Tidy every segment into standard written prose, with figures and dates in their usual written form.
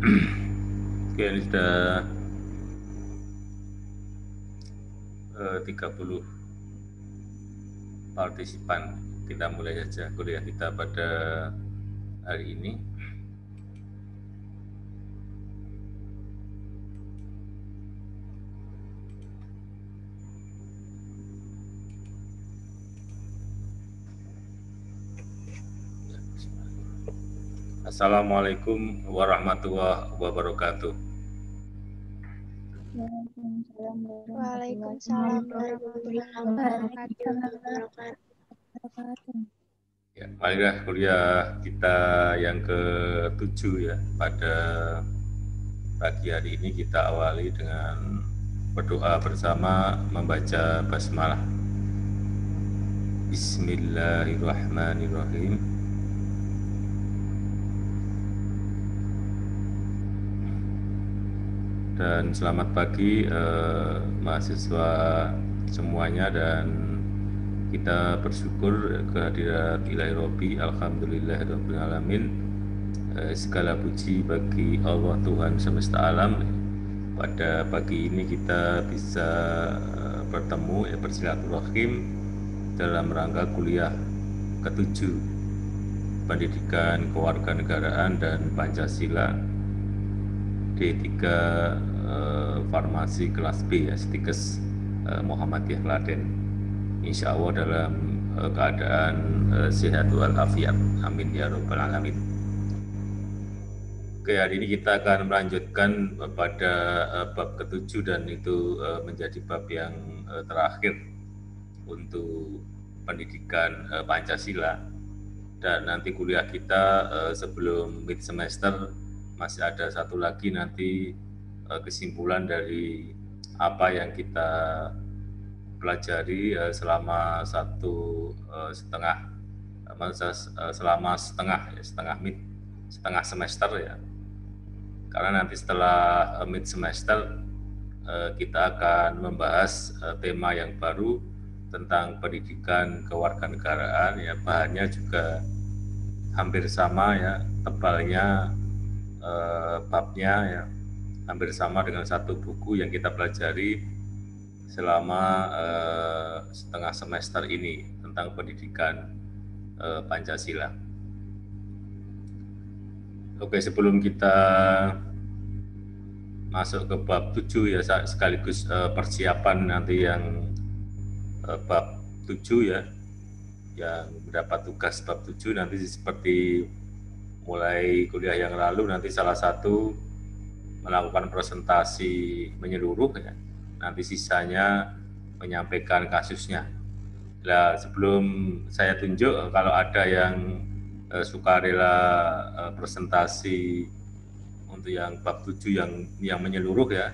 Oke, ini sudah 30 partisipan. Kita mulai saja kuliah kita pada hari ini. Assalamualaikum warahmatullahi wabarakatuh. Waalaikumsalam warahmatullahi wabarakatuh. Ya, marilah kuliah kita yang ke-7 ya. Pada pagi hari ini kita awali dengan berdoa bersama membaca basmalah. Bismillahirrahmanirrahim. Dan selamat pagi mahasiswa semuanya, dan kita bersyukur kehadirat Ilahi Robbi, alhamdulillahirabbil alamin. Segala puji bagi Allah Tuhan semesta alam. Pada pagi ini kita bisa bertemu ya, bersilaturahim dalam rangka kuliah ke-7 Pendidikan Kewarganegaraan dan Pancasila D3 Farmasi kelas B ya, Stikes Muhammadiyah Klaten. Insya Allah dalam keadaan sehat walafiat. Amin ya rabbal alamin. Oke, hari ini kita akan melanjutkan pada bab ke-7, dan itu menjadi bab yang terakhir untuk pendidikan Pancasila. Dan nanti kuliah kita sebelum mid semester masih ada satu lagi nanti kesimpulan dari apa yang kita pelajari selama setengah semester ya. Karena nanti setelah mid semester kita akan membahas tema yang baru tentang pendidikan kewarganegaraan ya. Bahannya juga hampir sama ya, tebalnya babnya ya hampir sama dengan satu buku yang kita pelajari selama setengah semester ini tentang pendidikan Pancasila. Oke, sebelum kita masuk ke bab 7 ya, sekaligus persiapan nanti yang bab 7 ya, yang mendapat tugas bab 7 nanti seperti mulai kuliah yang lalu, nanti salah satu melakukan presentasi menyeluruh ya. Nanti sisanya menyampaikan kasusnya. Nah, sebelum saya tunjuk, kalau ada yang sukarela presentasi untuk yang bab 7 yang menyeluruh ya,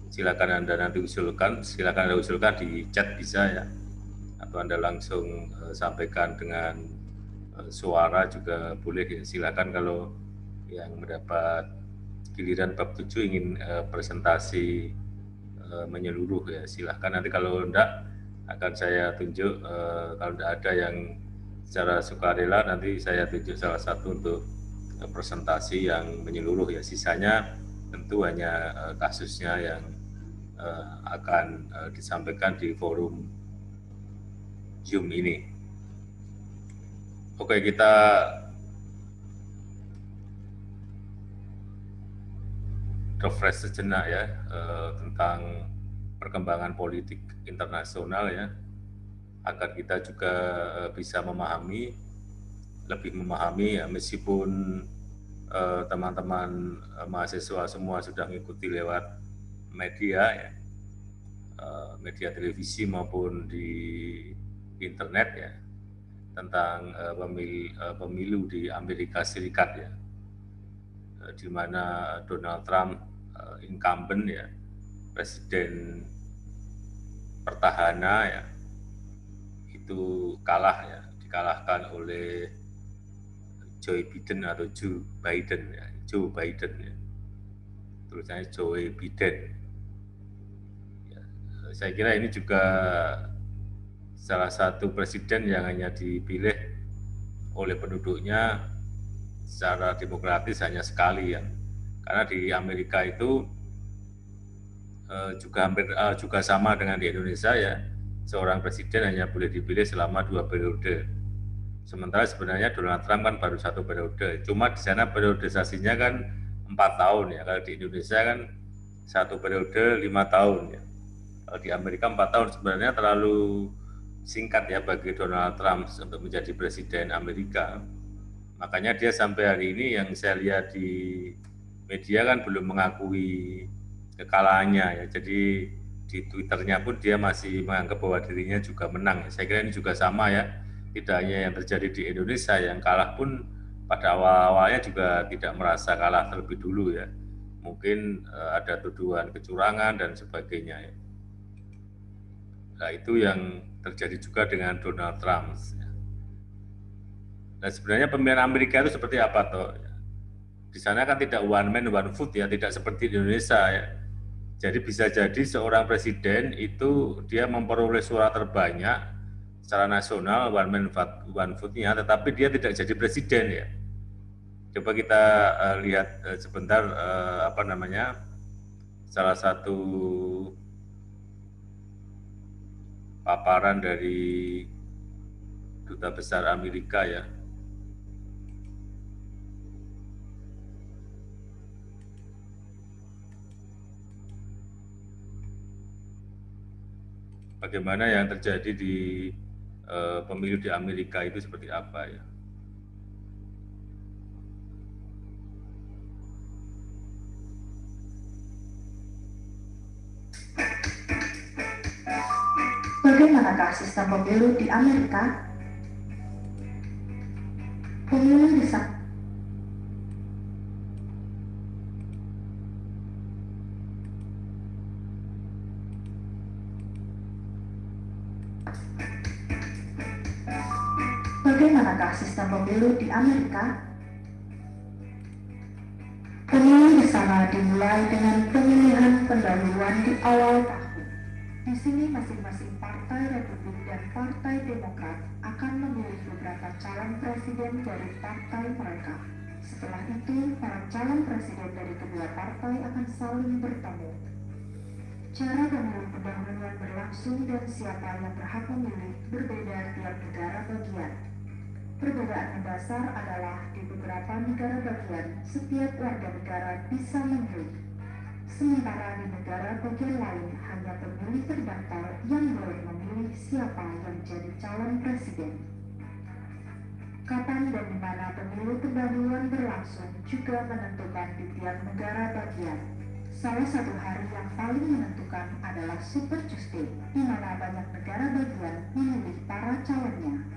silakan Anda nanti usulkan, silakan Anda usulkan di chat bisa ya, atau Anda langsung sampaikan dengan suara juga boleh ya. Silakan kalau yang mendapat giliran bab 7 ingin presentasi menyeluruh ya, silahkan. Nanti kalau enggak akan saya tunjuk, kalau enggak ada yang secara sukarela nanti saya tunjuk salah satu untuk presentasi yang menyeluruh ya. Sisanya tentu hanya kasusnya yang akan disampaikan di forum Zoom ini. Oke, kita refresh sejenak ya tentang perkembangan politik internasional ya, agar kita juga bisa lebih memahami ya, meskipun teman-teman mahasiswa semua sudah mengikuti lewat media ya, media televisi maupun di internet ya, tentang pemilu di Amerika Serikat ya, di mana Donald Trump incumbent ya, presiden pertahanan ya, itu dikalahkan oleh Joe Biden atau Joe Biden ya, tulisannya Joe Biden. Ya, saya kira ini juga salah satu presiden yang hanya dipilih oleh penduduknya secara demokratis hanya sekali ya, Karena di Amerika itu juga sama dengan di Indonesia ya, seorang presiden hanya boleh dipilih selama 2 periode. Sementara sebenarnya Donald Trump kan baru 1 periode, cuma di sana periodisasinya kan 4 tahun ya. Kalau di Indonesia kan 1 periode 5 tahun ya. Kalau di Amerika 4 tahun sebenarnya terlalu singkat ya bagi Donald Trump untuk menjadi presiden Amerika. Makanya dia sampai hari ini yang saya lihat di media kan belum mengakui kekalahannya ya. Jadi di Twitternya pun dia masih menganggap bahwa dirinya juga menang. Saya kira ini juga sama ya. Tidak hanya yang terjadi di Indonesia, yang kalah pun pada awal-awalnya juga tidak merasa kalah terlebih dulu ya. Mungkin ada tuduhan kecurangan dan sebagainya ya. Nah itu yang terjadi juga dengan Donald Trump. Nah sebenarnya pemilihan Amerika itu seperti apa toh? Di sana kan tidak one man one vote ya, tidak seperti di Indonesia ya. Jadi bisa jadi seorang presiden itu dia memperoleh suara terbanyak secara nasional one man one vote-nya, tetapi dia tidak jadi presiden ya. Coba kita lihat sebentar salah satu paparan dari Duta Besar Amerika ya. Bagaimana yang terjadi di pemilu di Amerika itu seperti apa ya. Bagaimanakah sistem pemilu di Amerika? Pemilu bisa Bagaimanakah sistem pemilu di Amerika? Pemilu di sana dimulai dengan pemilihan pendahuluan di awal tahun. Di sini masing-masing Partai Republik dan Partai Demokrat akan memilih beberapa calon presiden dari partai mereka. Setelah itu, para calon presiden dari kedua partai akan saling bertemu. Cara pemilu pendahuluan berlangsung dan siapa yang berhak memilih berbeda tiap negara bagian. Perbedaan mendasar adalah di beberapa negara bagian, setiap warga negara bisa memilih. Sementara di negara bagian lain, hanya pemilih terdaftar yang boleh memilih siapa yang jadi calon presiden. Kapan dan di mana pemilu pendahuluan berlangsung juga menentukan di tiap negara bagian. Salah satu hari yang paling menentukan adalah Super Tuesday, di mana banyak negara bagian memilih para calonnya.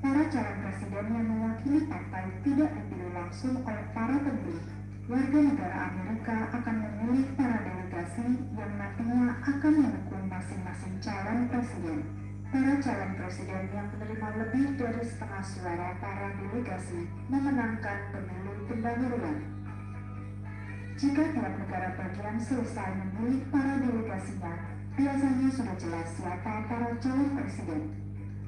Para calon presiden yang mewakili partai tidak dipilih langsung oleh para pemilih. Warga negara Amerika akan memilih para delegasi yang nantinya akan mendukung masing-masing calon presiden. Para calon presiden yang menerima lebih dari setengah suara para delegasi memenangkan pemilu pendahuluan. Jika tiap negara bagian selesai memilih para delegasinya, biasanya sudah jelas siapa para calon presiden.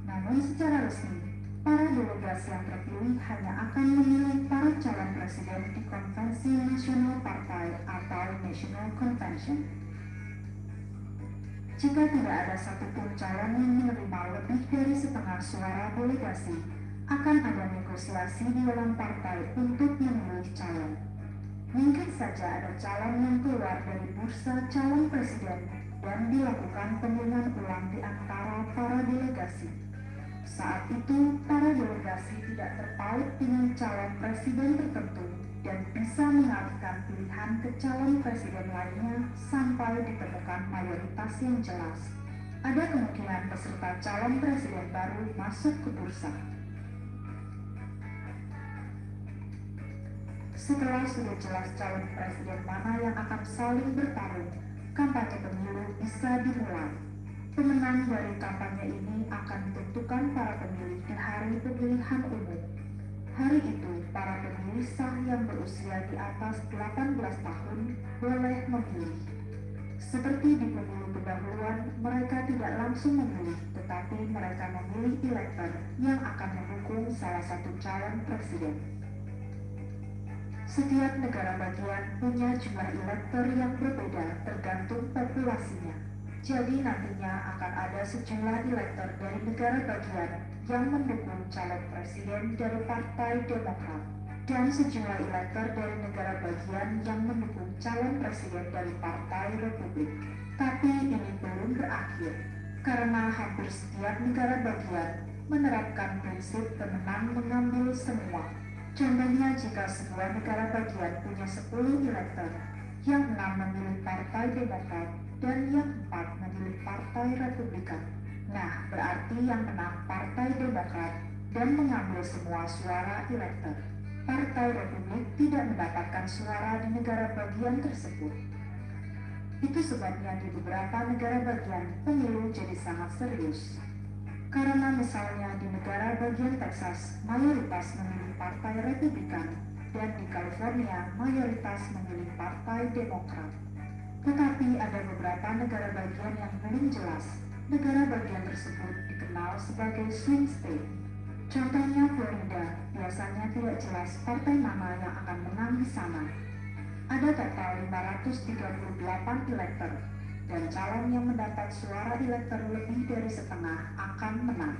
Namun secara resmi, para delegasi yang terpilih hanya akan memilih para calon presiden di konvensi nasional partai atau National Convention. Jika tidak ada satupun calon yang menerima lebih dari setengah suara delegasi, akan ada negosiasi di dalam partai untuk memilih calon. Mungkin saja ada calon yang keluar dari bursa calon presiden dan dilakukan pemilihan ulang di antara para delegasi. Saat itu, para delegasi tidak terpaut dengan calon presiden tertentu dan bisa mengalihkan pilihan ke calon presiden lainnya sampai ditemukan mayoritas yang jelas. Ada kemungkinan peserta calon presiden baru masuk ke bursa. Setelah sudah jelas calon presiden mana yang akan saling bertarung, kampanye pemilu bisa dimulai. Pemenang dari kampanye ini akan ditentukan para pemilih di hari pemilihan umum. Hari itu, para pemilih sah yang berusia di atas 18 tahun boleh memilih. Seperti di pemilu pendahuluan, mereka tidak langsung memilih, tetapi mereka memilih elektor yang akan mendukung salah satu calon presiden. Setiap negara bagian punya jumlah elektor yang berbeda tergantung populasinya. Jadi nantinya akan ada sejumlah elektor dari negara bagian yang mendukung calon presiden dari Partai Demokrat dan sejumlah elektor dari negara bagian yang mendukung calon presiden dari Partai Republik. Tapi ini belum berakhir, karena hampir setiap negara bagian menerapkan prinsip pemenang mengambil semua. Contohnya jika sebuah negara bagian punya 10 elektor, yang 6 memilih Partai Demokrat dan yang 4 memilih Partai Republikan. Nah, berarti yang menang Partai Demokrat dan mengambil semua suara elektor. Partai Republik tidak mendapatkan suara di negara bagian tersebut. Itu sebabnya di beberapa negara bagian pemilu jadi sangat serius. Karena misalnya di negara bagian Texas mayoritas memilih Partai Republikan dan di California mayoritas memilih Partai Demokrat. Tetapi ada beberapa negara bagian yang belum jelas. Negara bagian tersebut dikenal sebagai swing state. Contohnya Florida, biasanya tidak jelas partai mana yang akan menang di sana. Ada total 538 elektor, dan calon yang mendapat suara elektor lebih dari setengah akan menang.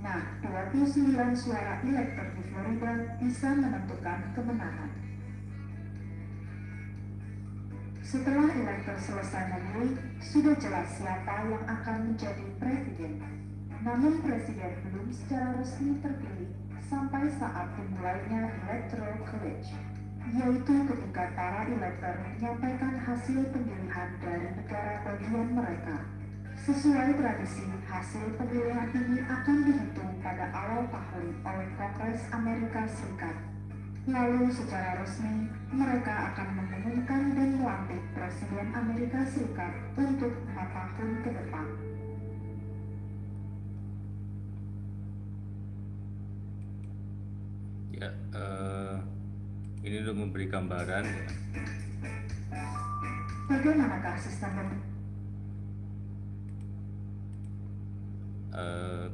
Nah, 29 suara elektor di Florida bisa menentukan kemenangan. Setelah elektor selesai memilih, sudah jelas siapa yang akan menjadi presiden. Namun presiden belum secara resmi terpilih sampai saat dimulainya Electoral College, yaitu ketika para elektor menyampaikan hasil pemilihan dari negara bagian mereka. Sesuai tradisi, hasil pemilihan ini akan dihitung pada awal tahun oleh Kongres Amerika Serikat. Lalu secara resmi, mereka akan mengumumkan dan melantik Presiden Amerika Serikat untuk 4 tahun ke depan. Ya, ini untuk memberi gambaran. Bagaimanakah sistem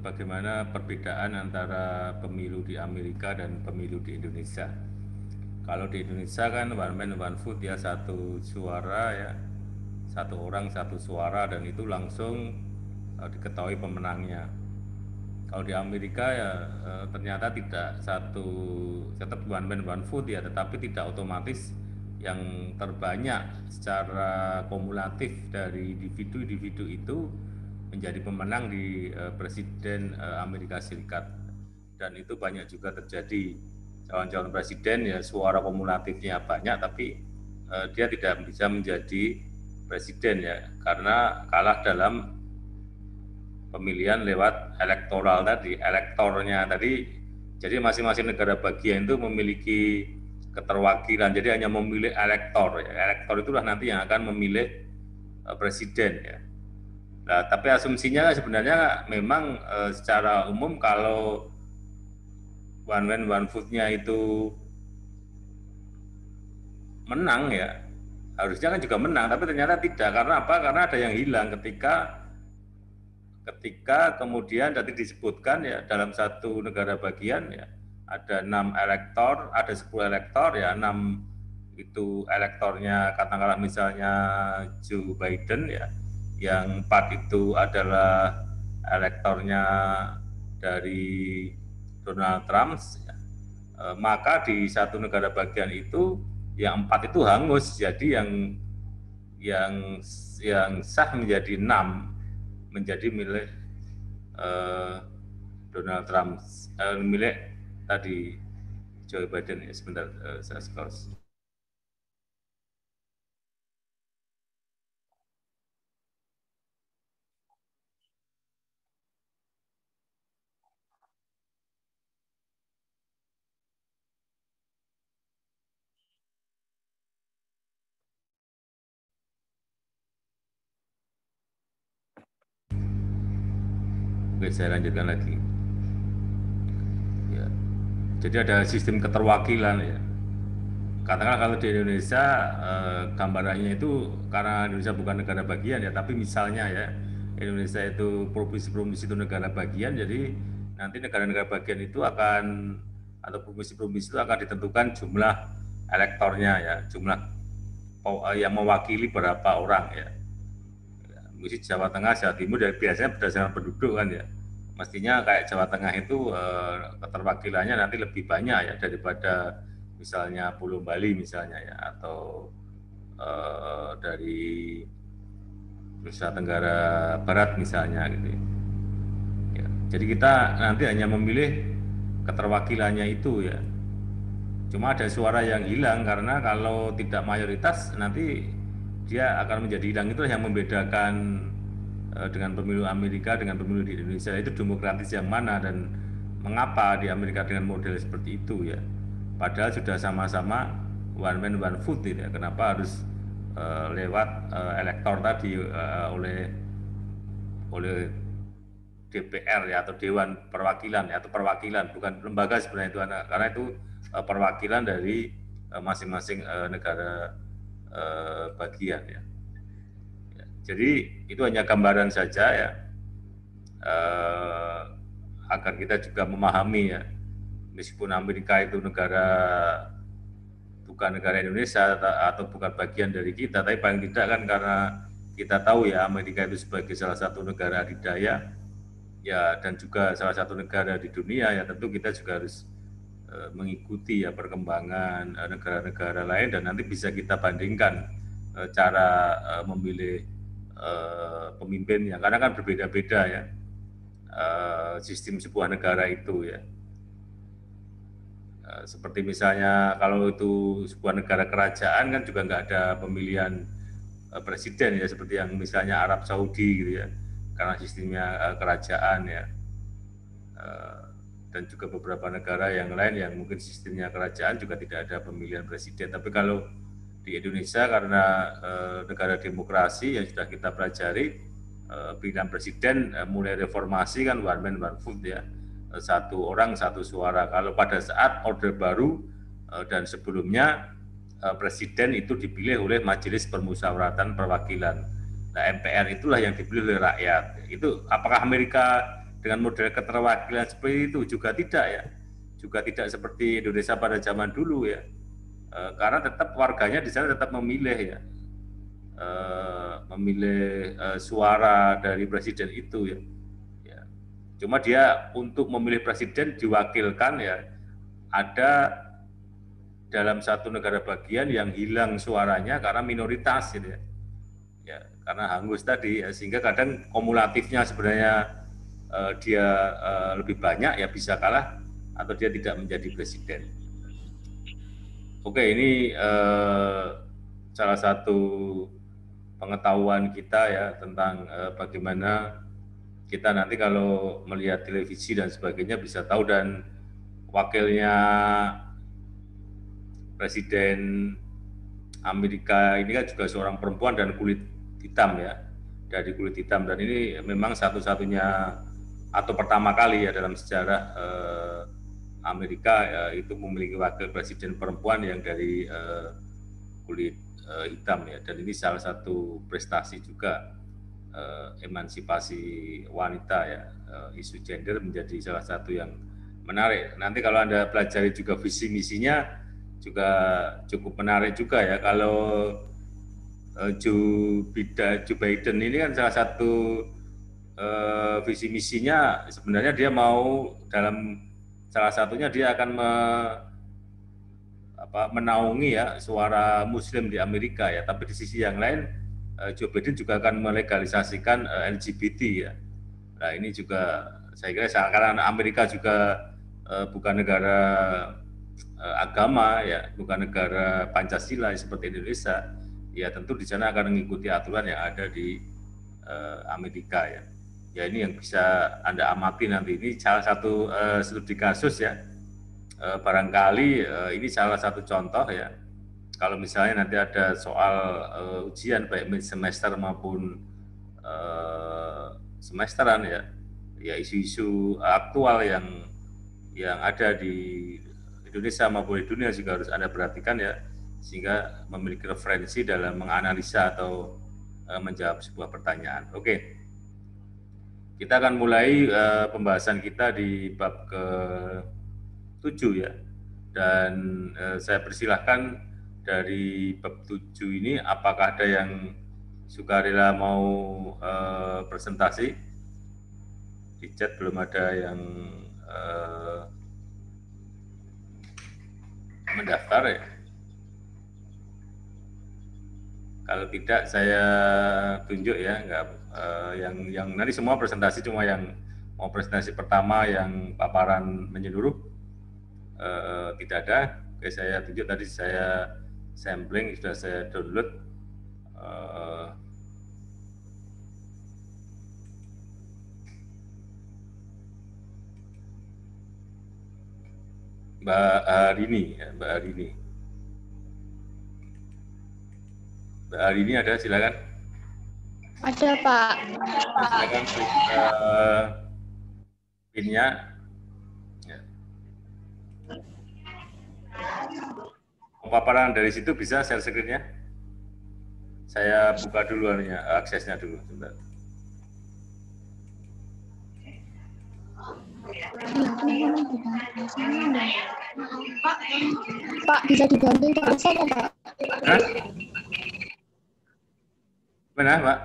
bagaimana perbedaan antara pemilu di Amerika dan pemilu di Indonesia? Kalau di Indonesia kan one man one vote ya, satu suara ya, satu orang satu suara, dan itu langsung diketahui pemenangnya. Kalau di Amerika ya ternyata tidak tetap one man one vote ya, tetapi tidak otomatis yang terbanyak secara kumulatif dari individu-individu itu menjadi pemenang di Presiden Amerika Serikat. Dan itu banyak juga terjadi calon-calon presiden ya suara kumulatifnya banyak, tapi dia tidak bisa menjadi presiden ya, karena kalah dalam pemilihan lewat elektoral tadi, elektornya tadi. Jadi masing-masing negara bagian itu memiliki keterwakilan, jadi hanya memilih elektor ya. Elektor itulah nanti yang akan memilih presiden ya. Nah, tapi asumsinya sebenarnya memang secara umum kalau one man one vote-nya itu menang ya, harusnya kan juga menang, tapi ternyata tidak. Karena apa? Karena ada yang hilang ketika kemudian tadi disebutkan ya, dalam satu negara bagian ya ada 6 elektor, ada 10 elektor ya, 6 itu elektornya katakanlah misalnya Joe Biden ya, yang 4 itu adalah elektornya dari Donald Trump ya. Maka di satu negara bagian itu yang 4 itu hangus, jadi yang sah menjadi 6 menjadi milik Donald Trump, milik tadi Joe Biden ya. Sebentar, saya scroll. Oke, saya lanjutkan lagi. Ya. Jadi ada sistem keterwakilan ya. Katakanlah kalau di Indonesia gambarannya itu, karena Indonesia bukan negara bagian ya, tapi misalnya ya Indonesia itu provinsi-provinsi itu negara bagian, jadi nanti negara-negara bagian itu akan, atau provinsi-provinsi itu akan ditentukan jumlah elektornya ya, jumlah yang mewakili berapa orang ya. Mesti Jawa Tengah, Jawa Timur dari biasanya berdasarkan penduduk kan ya. Mestinya kayak Jawa Tengah itu keterwakilannya nanti lebih banyak ya daripada misalnya Pulau Bali misalnya ya, atau dari Nusa Tenggara Barat misalnya gitu ya. Jadi kita nanti hanya memilih keterwakilannya itu ya. Cuma ada suara yang hilang karena kalau tidak mayoritas nanti dia akan menjadi hilang. Itu yang membedakan dengan pemilu Amerika dengan pemilu di Indonesia, itu demokratis yang mana dan mengapa di Amerika dengan model seperti itu ya. Padahal sudah sama-sama one man one vote ya. Kenapa harus lewat elektor tadi oleh DPR ya, atau Dewan Perwakilan ya, atau perwakilan, bukan lembaga sebenarnya itu, karena itu perwakilan dari masing-masing negara bagian ya. Jadi itu hanya gambaran saja ya, agar kita juga memahami ya, meskipun Amerika itu bukan negara Indonesia atau bukan bagian dari kita, tapi paling tidak kan karena kita tahu ya Amerika itu sebagai salah satu negara adidaya ya, dan juga salah satu negara di dunia ya, tentu kita juga harus mengikuti ya perkembangan negara-negara lain, dan nanti bisa kita bandingkan cara memilih pemimpinnya, karena kan berbeda-beda ya sistem sebuah negara itu ya. Seperti misalnya kalau itu sebuah negara kerajaan kan juga nggak ada pemilihan presiden ya, seperti yang misalnya Arab Saudi gitu ya, karena sistemnya kerajaan ya. Dan juga beberapa negara yang lain yang mungkin sistemnya kerajaan juga tidak ada pemilihan presiden. Tapi kalau di Indonesia karena negara demokrasi yang sudah kita pelajari, pilihan presiden mulai reformasi kan one man one vote ya, satu orang satu suara. Kalau pada saat Orde Baru dan sebelumnya, presiden itu dipilih oleh Majelis Permusyawaratan Perwakilan. Nah, MPR itulah yang dipilih oleh rakyat. Itu apakah Amerika dengan model keterwakilan seperti itu? Juga tidak ya, juga tidak seperti Indonesia pada zaman dulu ya, karena tetap warganya di sana tetap memilih ya, memilih suara dari presiden itu ya. Cuma dia untuk memilih presiden diwakilkan ya, ada dalam satu negara bagian yang hilang suaranya karena minoritas gitu ya. Ya, karena hangus tadi ya, sehingga kadang kumulatifnya sebenarnya dia lebih banyak ya, bisa kalah atau dia tidak menjadi presiden. Oke, ini salah satu pengetahuan kita ya tentang bagaimana kita nanti kalau melihat televisi dan sebagainya bisa tahu. Dan wakilnya presiden Amerika ini kan juga seorang perempuan dan kulit hitam ya, dari kulit hitam, dan ini memang satu-satunya atau pertama kali ya dalam sejarah Amerika itu memiliki wakil presiden perempuan yang dari kulit hitam ya, dan ini salah satu prestasi juga emansipasi wanita ya, isu gender menjadi salah satu yang menarik. Nanti kalau Anda pelajari juga visi misinya juga cukup menarik juga ya. Kalau Joe Biden ini kan salah satu visi misinya sebenarnya dia mau, dalam salah satunya dia akan menaungi ya suara Muslim di Amerika ya. Tapi di sisi yang lain Joe Biden juga akan melegalisasikan LGBT ya. Nah, ini juga saya kira karena Amerika juga bukan negara agama ya, bukan negara Pancasila seperti Indonesia, ya tentu di sana akan mengikuti aturan yang ada di Amerika ya. Ya, ini yang bisa Anda amati nanti. Ini salah satu studi kasus ya. Barangkali ini salah satu contoh ya. Kalau misalnya nanti ada soal ujian baik mid semester maupun semesteran ya, ya isu-isu aktual yang ada di Indonesia maupun di dunia juga harus Anda perhatikan ya, sehingga memiliki referensi dalam menganalisa atau menjawab sebuah pertanyaan. Oke, kita akan mulai pembahasan kita di bab ke-7 ya. Dan saya persilahkan dari bab 7 ini, apakah ada yang sukarela mau presentasi? Di chat belum ada yang mendaftar ya. Kalau tidak saya tunjuk ya, enggak, yang nanti semua presentasi, cuma yang mau presentasi pertama yang paparan menyeluruh tidak ada. Oke, saya tunjuk tadi, saya sampling, sudah saya download. Mbak Arini, ya, Mbak Arini. Mbak Arini ada, silakan. Ada, Pak. Silakan PIN-nya. Ya. Paparan dari situ bisa share screen-nya. Saya buka dulu aksesnya dulu. Sebentar. Pak, bisa dibantu ke sana, Pak? Hah? Mana, Pak?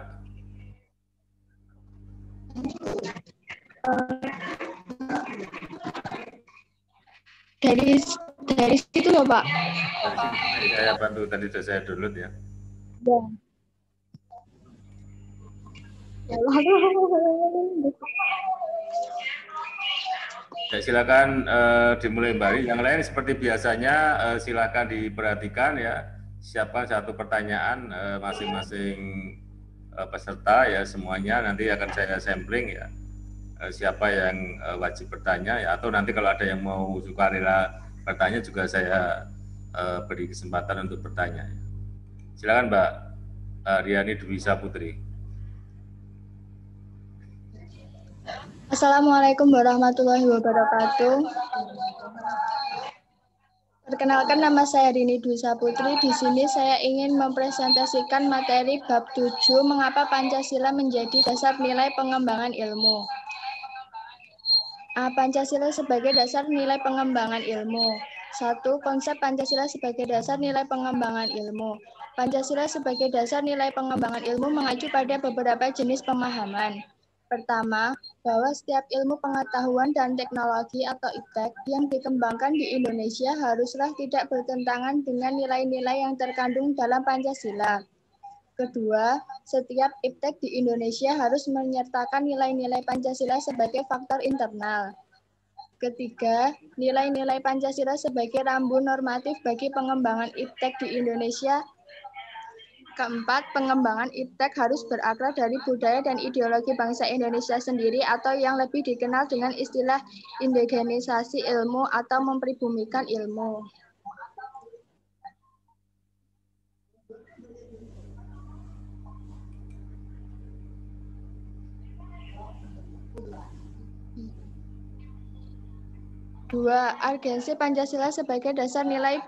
Dari situ loh, Pak. Dari saya bantu, tadi sudah saya download ya. Ya, silakan dimulai Mbak Ari. Yang lain seperti biasanya silakan diperhatikan ya. Siapkan satu pertanyaan masing-masing peserta ya, semuanya nanti akan saya sampling ya. Siapa yang wajib bertanya ya, atau nanti kalau ada yang mau sukarela bertanya juga saya beri kesempatan untuk bertanya. Silakan Mbak Riani Dwi Saputri. Assalamualaikum warahmatullahi wabarakatuh. Perkenalkan, nama saya Rini Dwi Saputri. Di sini saya ingin mempresentasikan materi bab 7, mengapa Pancasila menjadi dasar nilai pengembangan ilmu. Pancasila sebagai dasar nilai pengembangan ilmu. 1. Konsep Pancasila sebagai dasar nilai pengembangan ilmu. Pancasila sebagai dasar nilai pengembangan ilmu mengacu pada beberapa jenis pemahaman. Pertama, bahwa setiap ilmu pengetahuan dan teknologi atau IPTEK yang dikembangkan di Indonesia haruslah tidak bertentangan dengan nilai-nilai yang terkandung dalam Pancasila. Kedua, setiap IPTEK di Indonesia harus menyertakan nilai-nilai Pancasila sebagai faktor internal. Ketiga, nilai-nilai Pancasila sebagai rambu normatif bagi pengembangan IPTEK di Indonesia. Keempat, pengembangan IPTEK harus berakar dari budaya dan ideologi bangsa Indonesia sendiri atau yang lebih dikenal dengan istilah indigenisasi ilmu atau mempribumikan ilmu. Dua, urgensi Pancasila sebagai dasar nilai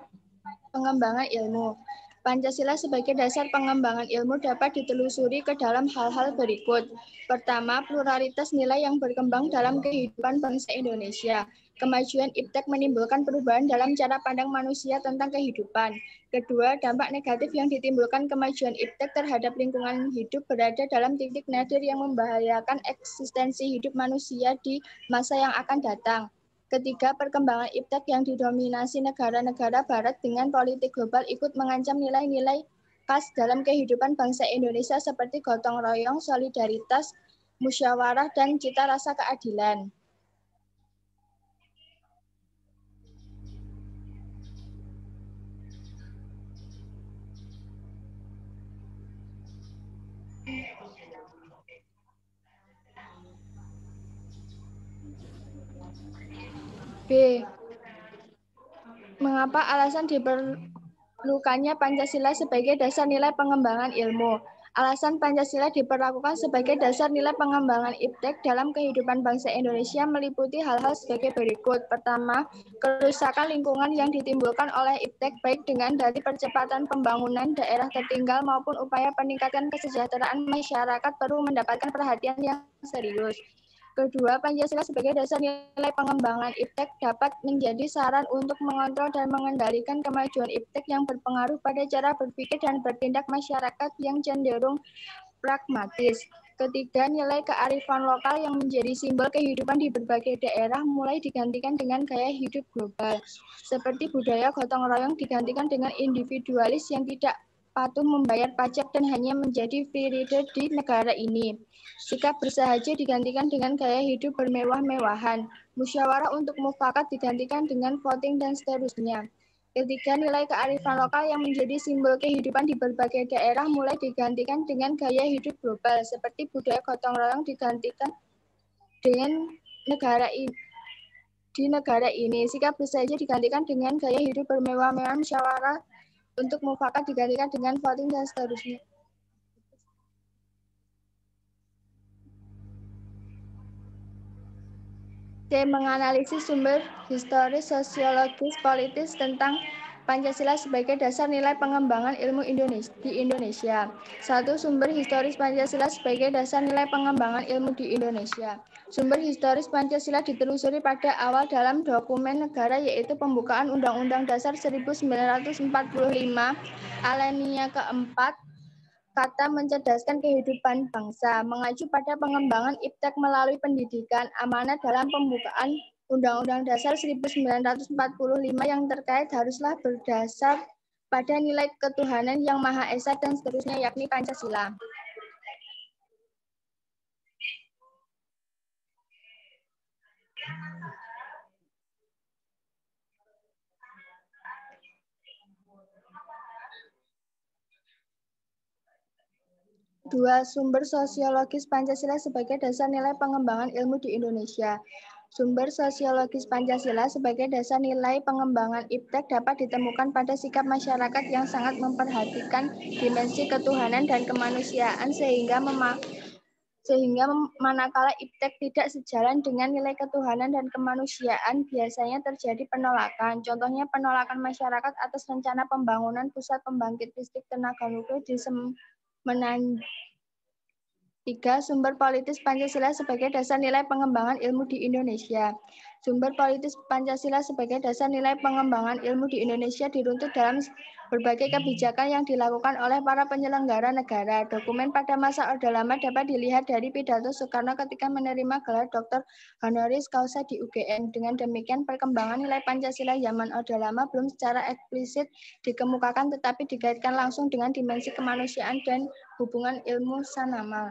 pengembangan ilmu. Pancasila sebagai dasar pengembangan ilmu dapat ditelusuri ke dalam hal-hal berikut. Pertama, pluralitas nilai yang berkembang dalam kehidupan bangsa Indonesia. Kemajuan IPTEK menimbulkan perubahan dalam cara pandang manusia tentang kehidupan. Kedua, dampak negatif yang ditimbulkan kemajuan IPTEK terhadap lingkungan hidup berada dalam titik nadir yang membahayakan eksistensi hidup manusia di masa yang akan datang. Ketiga, perkembangan IPTEK yang didominasi negara-negara barat dengan politik global ikut mengancam nilai-nilai khas dalam kehidupan bangsa Indonesia seperti gotong royong, solidaritas, musyawarah, dan cita rasa keadilan. B. Mengapa alasan diperlukannya Pancasila sebagai dasar nilai pengembangan ilmu? Alasan Pancasila diperlakukan sebagai dasar nilai pengembangan IPTEK dalam kehidupan bangsa Indonesia meliputi hal-hal sebagai berikut. Pertama, kerusakan lingkungan yang ditimbulkan oleh IPTEK baik dengan dari percepatan pembangunan daerah tertinggal maupun upaya peningkatan kesejahteraan masyarakat perlu mendapatkan perhatian yang serius. Kedua, Pancasila sebagai dasar nilai pengembangan iptek dapat menjadi saran untuk mengontrol dan mengendalikan kemajuan iptek yang berpengaruh pada cara berpikir dan bertindak masyarakat yang cenderung pragmatis. Ketiga, nilai kearifan lokal yang menjadi simbol kehidupan di berbagai daerah mulai digantikan dengan gaya hidup global. Seperti budaya gotong royong digantikan dengan individualis yang tidak patuh membayar pajak dan hanya menjadi free rider di negara ini. Sikap bersahaja digantikan dengan gaya hidup bermewah-mewahan. Musyawarah untuk mufakat digantikan dengan voting dan seterusnya. Ketiga, nilai kearifan lokal yang menjadi simbol kehidupan di berbagai daerah mulai digantikan dengan gaya hidup global, seperti budaya gotong royong digantikan dengan di negara ini. Sikap bersahaja digantikan dengan gaya hidup bermewah-mewahan, musyawarah untuk mufakat digantikan dengan voting dan seterusnya. C. Menganalisis sumber historis, sosiologis, politis tentang Pancasila sebagai dasar nilai pengembangan ilmu di Indonesia. 1. Sumber historis Pancasila sebagai dasar nilai pengembangan ilmu di Indonesia. Sumber historis Pancasila ditelusuri pada awal dalam dokumen negara, yaitu Pembukaan Undang-Undang Dasar 1945, alinea keempat, kata mencerdaskan kehidupan bangsa, mengacu pada pengembangan iptek melalui pendidikan, amanat dalam pembukaan Undang-Undang Dasar 1945 yang terkait haruslah berdasar pada nilai ketuhanan yang Maha Esa dan seterusnya, yakni Pancasila. Dua, sumber sosiologis Pancasila sebagai dasar nilai pengembangan ilmu di Indonesia. Sumber sosiologis Pancasila sebagai dasar nilai pengembangan iptek dapat ditemukan pada sikap masyarakat yang sangat memperhatikan dimensi ketuhanan dan kemanusiaan sehingga manakala iptek tidak sejalan dengan nilai ketuhanan dan kemanusiaan, biasanya terjadi penolakan. Contohnya penolakan masyarakat atas rencana pembangunan pusat pembangkit listrik tenaga nuklir di Semenanjung. 3. Sumber politis Pancasila sebagai dasar nilai pengembangan ilmu di Indonesia. Sumber politis Pancasila sebagai dasar nilai pengembangan ilmu di Indonesia diruntut dalam berbagai kebijakan yang dilakukan oleh para penyelenggara negara. Dokumen pada masa Orde Lama dapat dilihat dari pidato Soekarno ketika menerima gelar Dr. Honoris Causa di UGM. Dengan demikian, perkembangan nilai Pancasila zaman Orde Lama belum secara eksplisit dikemukakan, tetapi dikaitkan langsung dengan dimensi kemanusiaan dan hubungan ilmu sanama.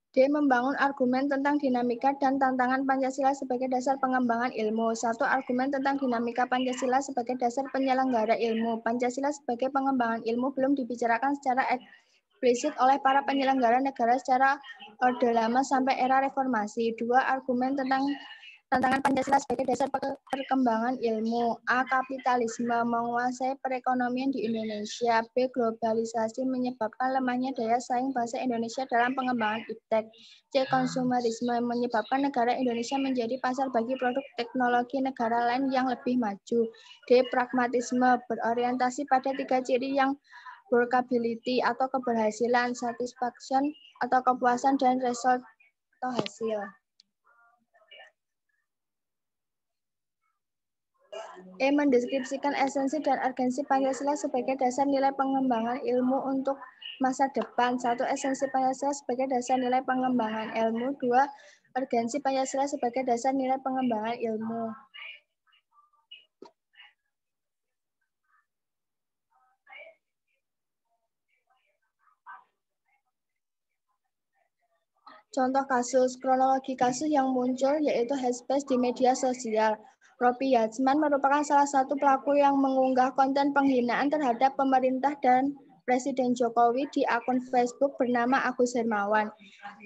D. Membangun argumen tentang dinamika dan tantangan Pancasila sebagai dasar pengembangan ilmu. 1. Argumen tentang dinamika Pancasila sebagai dasar penyelenggara ilmu. Pancasila sebagai pengembangan ilmu belum dibicarakan secara eksplisit oleh para penyelenggara negara secara Orde Lama sampai era reformasi. 2. Argumen tentang tantangan Pancasila sebagai dasar perkembangan ilmu. A. Kapitalisme menguasai perekonomian di Indonesia. B. Globalisasi menyebabkan lemahnya daya saing bangsa Indonesia dalam pengembangan iptek. C. Konsumerisme menyebabkan negara Indonesia menjadi pasar bagi produk teknologi negara lain yang lebih maju. D. Pragmatisme berorientasi pada 3 ciri yang workability atau keberhasilan, satisfaction atau kepuasan, dan result atau hasil. E. Mendeskripsikan esensi dan urgensi Pancasila sebagai dasar nilai pengembangan ilmu untuk masa depan. 1. Esensi Pancasila sebagai dasar nilai pengembangan ilmu. 2. Urgensi Pancasila sebagai dasar nilai pengembangan ilmu. Contoh kasus, kronologi kasus yang muncul yaitu hashtags di media sosial. Ropi Yatsman merupakan salah satu pelaku yang mengunggah konten penghinaan terhadap pemerintah dan Presiden Jokowi di akun Facebook bernama Agus Hermawan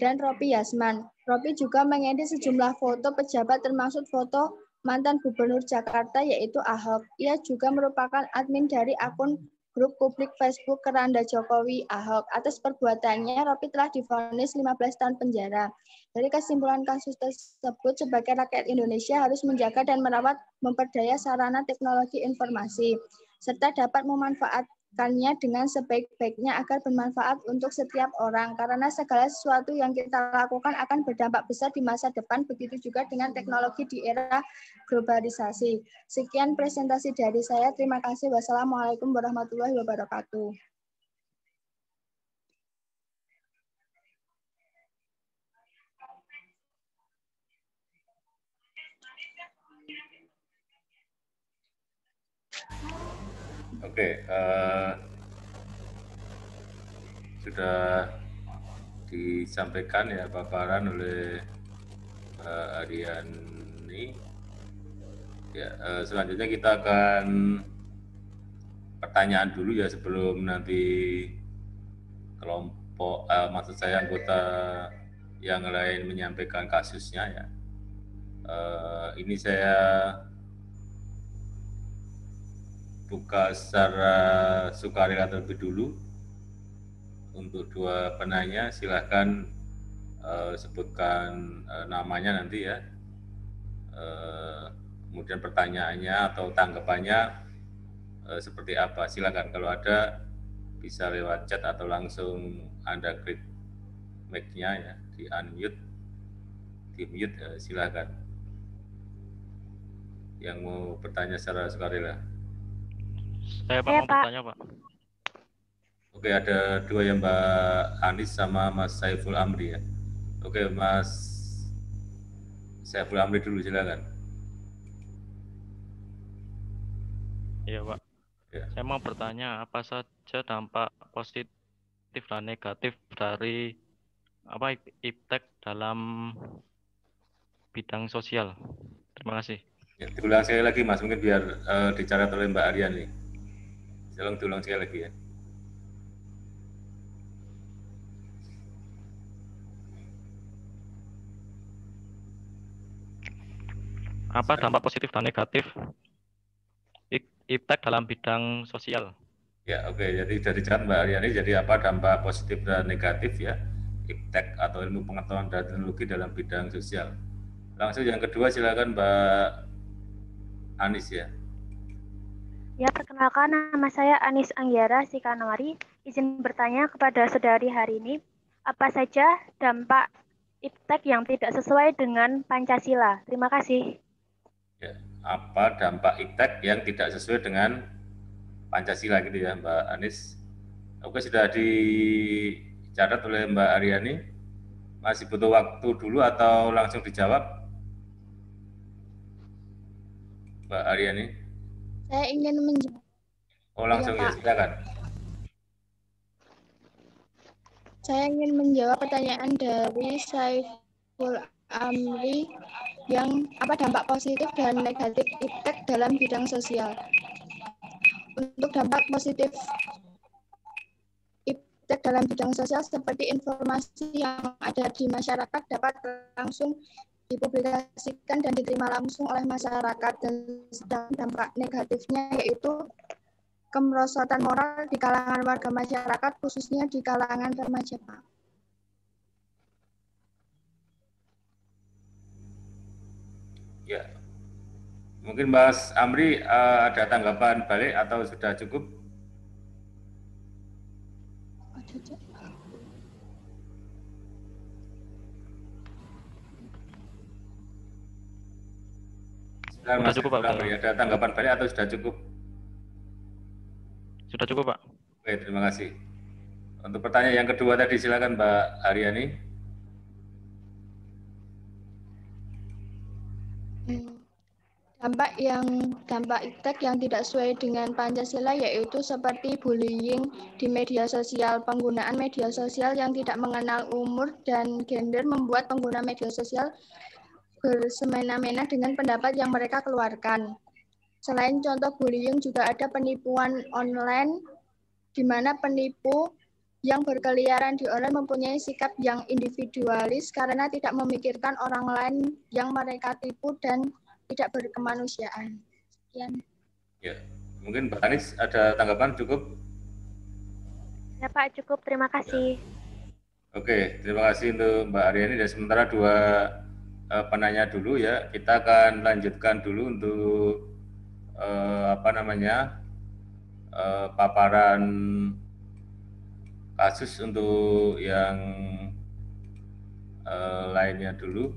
dan Ropi Yatsman. Ropi juga mengedit sejumlah foto pejabat termasuk foto mantan Gubernur Jakarta yaitu Ahok. Ia juga merupakan admin dari akun grup publik Facebook Keranda Jokowi Ahok. Atas perbuatannya, Ropi telah divonis 15 tahun penjara. Dari kesimpulan kasus tersebut, sebagai rakyat Indonesia harus menjaga dan merawat memperdaya sarana teknologi informasi, serta dapat memanfaatkannya dengan sebaik-baiknya agar bermanfaat untuk setiap orang, karena segala sesuatu yang kita lakukan akan berdampak besar di masa depan, begitu juga dengan teknologi di era globalisasi. Sekian presentasi dari saya, terima kasih. Wassalamualaikum warahmatullahi wabarakatuh. Oke, sudah disampaikan ya paparan oleh Aryani. Ya, selanjutnya kita akan pertanyaan dulu ya sebelum nanti kelompok, maksud saya anggota yang lain menyampaikan kasusnya ya. Ini saya buka secara sukarela terlebih dulu. Untuk dua penanya, silahkan sebutkan namanya nanti ya. Kemudian pertanyaannya atau tanggapannya seperti apa. Silakan kalau ada bisa lewat chat atau langsung Anda klik mic-nya ya, di unmute, di mute, silakan. Yang mau bertanya secara sukarela. Saya Pak mau bertanya Pak. Oke, ada dua ya, Mbak Anis sama Mas Saiful Amri ya. Oke, Mas Saiful Amri dulu, silakan. Iya Pak. Ya. Saya mau bertanya apa saja dampak positif dan negatif dari iptek dalam bidang sosial. Terima kasih. Ya, diulang sekali lagi Mas, mungkin biar dicatat oleh Mbak Aryani. Diulang sekali lagi ya. Apa dampak positif dan negatif iptek dalam bidang sosial? Ya, oke. Jadi dari dicatat Mbak Aryani, jadi apa dampak positif dan negatif ya iptek atau ilmu pengetahuan dan teknologi dalam bidang sosial. Langsung yang kedua silakan Mbak Anis ya. Ya, perkenalkan nama saya Anis Anggiara Sikanori. Izin bertanya kepada saudari hari ini, apa saja dampak iptek yang tidak sesuai dengan Pancasila? Terima kasih. Ya, apa dampak iptek yang tidak sesuai dengan Pancasila gitu ya Mbak Anis. Oke, sudah dicatat oleh Mbak Aryani. Masih butuh waktu dulu atau langsung dijawab Mbak Aryani? Saya ingin menjawab. Oh, langsung ya, silakan. Saya ingin menjawab pertanyaan dari Saiful Amri yang apa dampak positif dan negatif iptek dalam bidang sosial. Untuk dampak positif iptek dalam bidang sosial seperti informasi yang ada di masyarakat dapat langsung dipublikasikan dan diterima langsung oleh masyarakat, dan sedang dampak negatifnya yaitu kemerosotan moral di kalangan warga masyarakat, khususnya di kalangan remaja, Pak. Ya, mungkin Mas Amri ada tanggapan balik atau sudah cukup? Sudah cukup Pak. Amri, ada tanggapan balik atau sudah cukup? Sudah cukup Pak. Oke, terima kasih. Untuk pertanyaan yang kedua tadi silakan Mbak Aryani. Dampak iptek yang tidak sesuai dengan Pancasila yaitu seperti bullying di media sosial. Penggunaan media sosial yang tidak mengenal umur dan gender membuat pengguna media sosial bersemena-mena dengan pendapat yang mereka keluarkan. Selain contoh bullying, juga ada penipuan online di mana penipu yang berkeliaran di online mempunyai sikap yang individualis karena tidak memikirkan orang lain yang mereka tipu dan tidak berkemanusiaan. Sekian. Ya, mungkin Mbak Anis ada tanggapan cukup? Ya Pak, cukup. Terima kasih. Oke, terima kasih untuk Mbak Aryani. Dan sementara dua penanya dulu ya. Kita akan lanjutkan dulu untuk paparan kasus untuk yang lainnya dulu,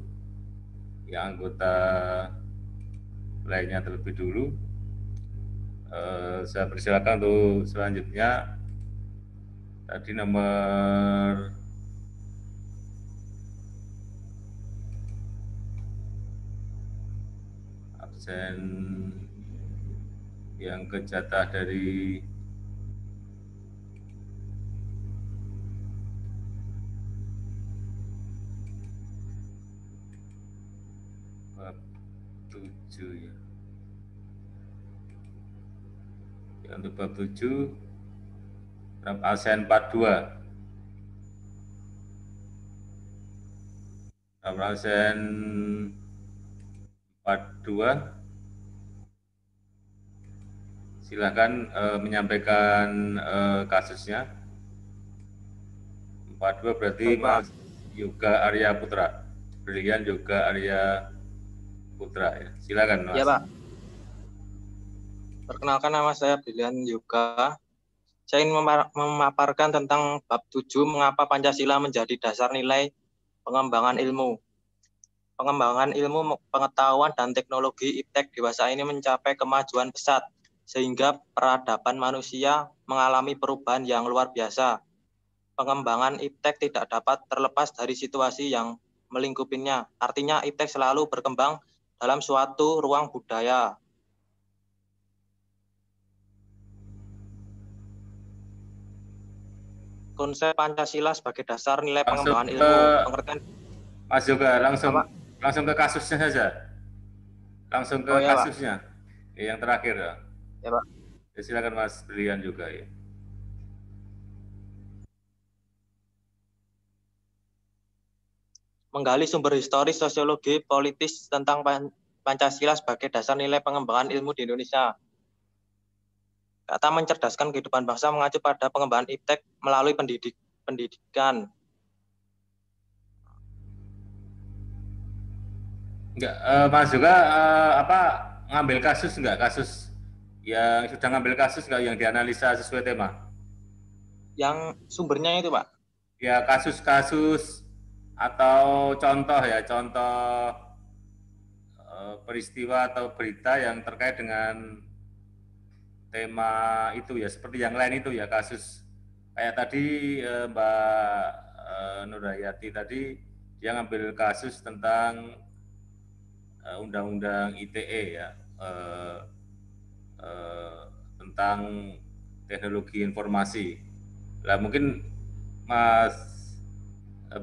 yang anggota lainnya terlebih dulu. Saya persilakan untuk selanjutnya. Tadi nomor absen yang kejatah dari bab 7 ya. Untuk bab 7 absen 42. Absen 42. Silakan menyampaikan kasusnya. 42 berarti Mas Yoga Arya Putra. Brilian Yoga Arya Putra ya. Silakan Mas. Ya Pak. Perkenalkan, nama saya Brilian Yoga. Saya ingin memaparkan tentang bab 7, mengapa Pancasila menjadi dasar nilai pengembangan ilmu. Pengembangan ilmu pengetahuan dan teknologi iptek dewasa ini mencapai kemajuan pesat, sehingga peradaban manusia mengalami perubahan yang luar biasa. Pengembangan iptek tidak dapat terlepas dari situasi yang melingkupinya. Artinya iptek selalu berkembang dalam suatu ruang budaya. Konsep Pancasila sebagai dasar nilai pengembangan ilmu. Pengertian Mas Yoga, langsung ke kasusnya saja. Langsung ke kasusnya. Pak. Yang terakhir ya. Ya Pak. Ya, silakan Mas Brilian juga ya. Menggali sumber historis, sosiologi, politis tentang Pancasila sebagai dasar nilai pengembangan ilmu di Indonesia. Kata mencerdaskan kehidupan bangsa mengacu pada pengembangan iptek melalui pendidikan. Enggak, Mas juga ngambil kasus enggak? Kasus yang sudah ngambil kasus enggak yang dianalisa sesuai tema? Yang sumbernya itu Pak? Ya, kasus-kasus atau contoh ya, contoh peristiwa atau berita yang terkait dengan tema itu ya, seperti yang lain itu ya, kasus kayak tadi Mbak Nurhayati tadi dia ngambil kasus tentang Undang-Undang ITE ya, tentang teknologi informasi. Lah mungkin Mas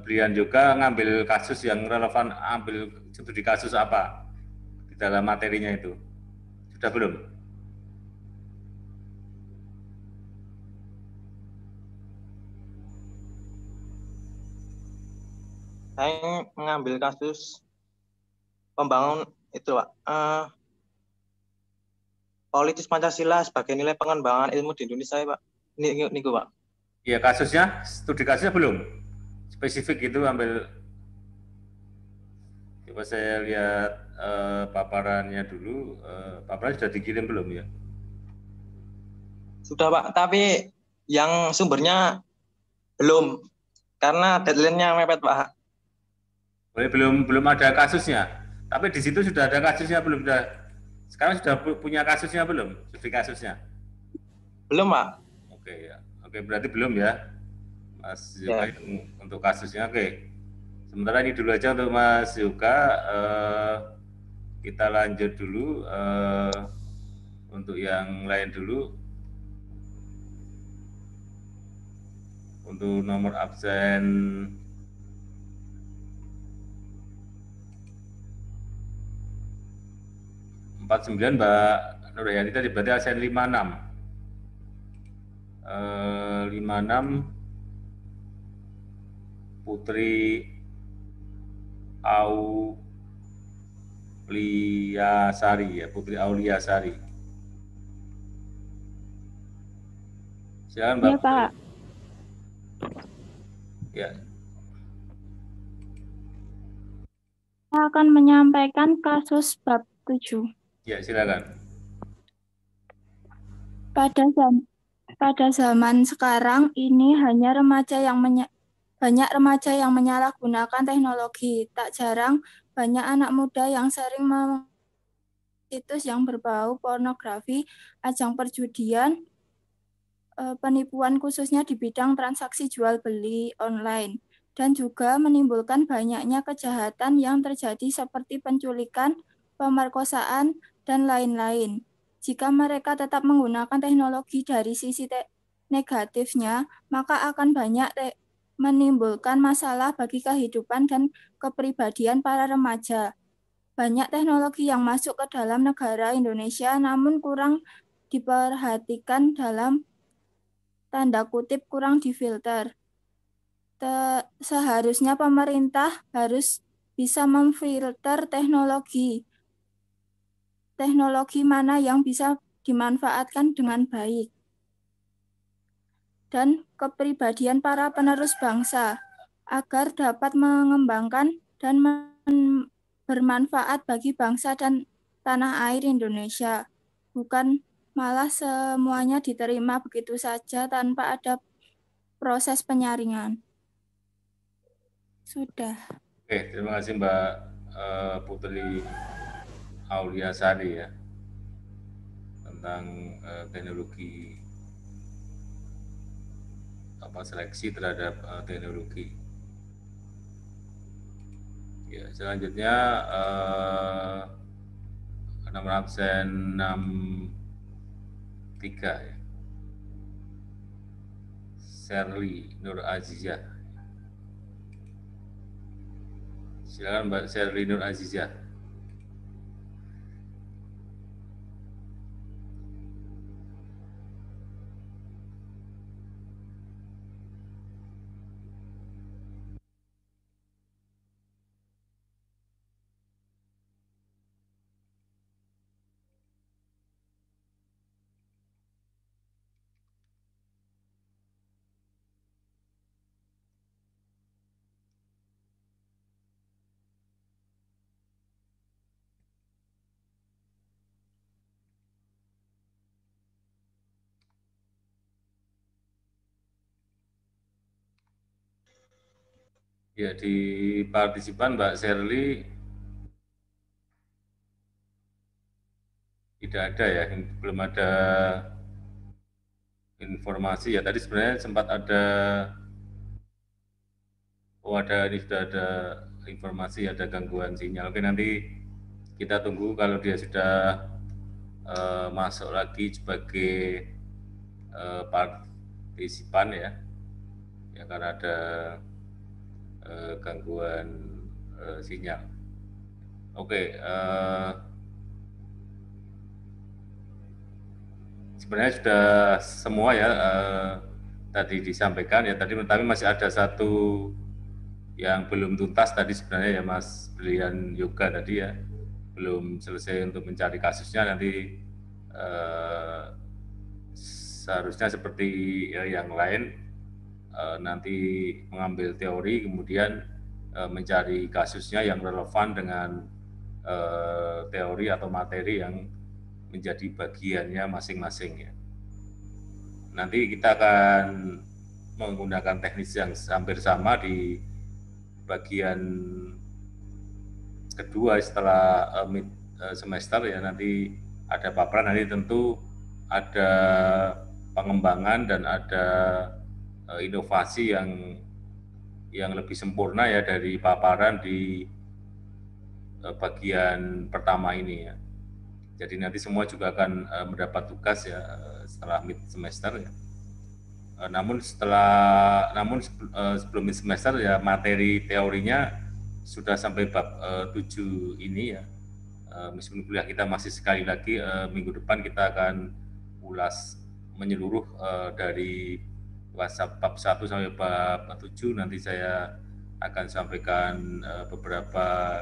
Brian juga ngambil kasus yang relevan, ambil studi kasus apa di dalam materinya itu? Sudah belum? Saya mengambil kasus pembangun itu Pak, politis Pancasila sebagai nilai pengembangan ilmu di Indonesia Pak. Ini Pak. Iya, kasusnya, studi kasusnya belum spesifik itu ambil. Coba saya lihat paparannya dulu. Paparan sudah dikirim belum ya? Sudah Pak, tapi yang sumbernya belum karena deadline-nya mepet Pak. Belum ada kasusnya. Tapi di situ sudah ada kasusnya belum? Sekarang sudah punya kasusnya belum? Studi kasusnya? Belum Pak. Oke ya. Oke, berarti belum ya, Mas Yoga ya. Untuk kasusnya. Oke. Sementara ini dulu aja untuk Mas Yoga. Kita lanjut dulu untuk yang lain dulu. Untuk nomor absen 49 Mbak Nurhayati tadi berarti absen 56. 56 Putri Auliasari ya, Putri Auliasari. Silakan Mbak. Ya Pak. Ya. Saya akan menyampaikan kasus bab 7. Ya, silakan. Pada zaman sekarang ini hanya banyak remaja yang menyalahgunakan teknologi. Tak jarang banyak anak muda yang sering situs yang berbau pornografi, ajang perjudian, penipuan khususnya di bidang transaksi jual beli online, dan juga menimbulkan banyaknya kejahatan yang terjadi seperti penculikan, pemerkosaan, dan lain-lain. Jika mereka tetap menggunakan teknologi dari sisi negatifnya, maka akan banyak menimbulkan masalah bagi kehidupan dan kepribadian para remaja. Banyak teknologi yang masuk ke dalam negara Indonesia namun kurang diperhatikan dalam tanda kutip kurang difilter. Seharusnya pemerintah harus bisa memfilter teknologi mana yang bisa dimanfaatkan dengan baik dan kepribadian para penerus bangsa agar dapat mengembangkan dan bermanfaat bagi bangsa dan tanah air Indonesia. Bukan malah semuanya diterima begitu saja tanpa ada proses penyaringan. Sudah. Oke, terima kasih Mbak Putri Auliasari ya tentang teknologi seleksi terhadap teknologi. Ya, selanjutnya nomor absen 63 ya. Sherly Nur Azizah. Silakan Mbak Sherly Nur Azizah. Ya, di partisipan Mbak Sherly tidak ada ya, belum ada informasi ya. Tadi sebenarnya sempat ada, ini sudah ada informasi ada gangguan sinyal. Oke, nanti kita tunggu kalau dia sudah masuk lagi sebagai partisipan ya karena ada gangguan sinyal. Oke, sebenarnya sudah semua ya tadi disampaikan ya tadi, tapi masih ada satu yang belum tuntas tadi sebenarnya ya Mas Brilian Yoga tadi ya, belum selesai untuk mencari kasusnya. Nanti seharusnya seperti yang lain nanti mengambil teori kemudian mencari kasusnya yang relevan dengan teori atau materi yang menjadi bagiannya masing-masing ya. Nanti kita akan menggunakan teknis yang hampir sama di bagian kedua setelah mid semester ya. Nanti ada paparan, nanti tentu ada pengembangan dan ada inovasi yang lebih sempurna ya dari paparan di bagian pertama ini ya. Jadi nanti semua juga akan mendapat tugas ya setelah mid semester ya. Namun sebelum mid semester ya materi teorinya sudah sampai bab 7 ini ya. Meskipun kuliah kita masih sekali lagi minggu depan kita akan ulas menyeluruh dari WhatsApp bab 1 sampai bab 7. Nanti saya akan sampaikan beberapa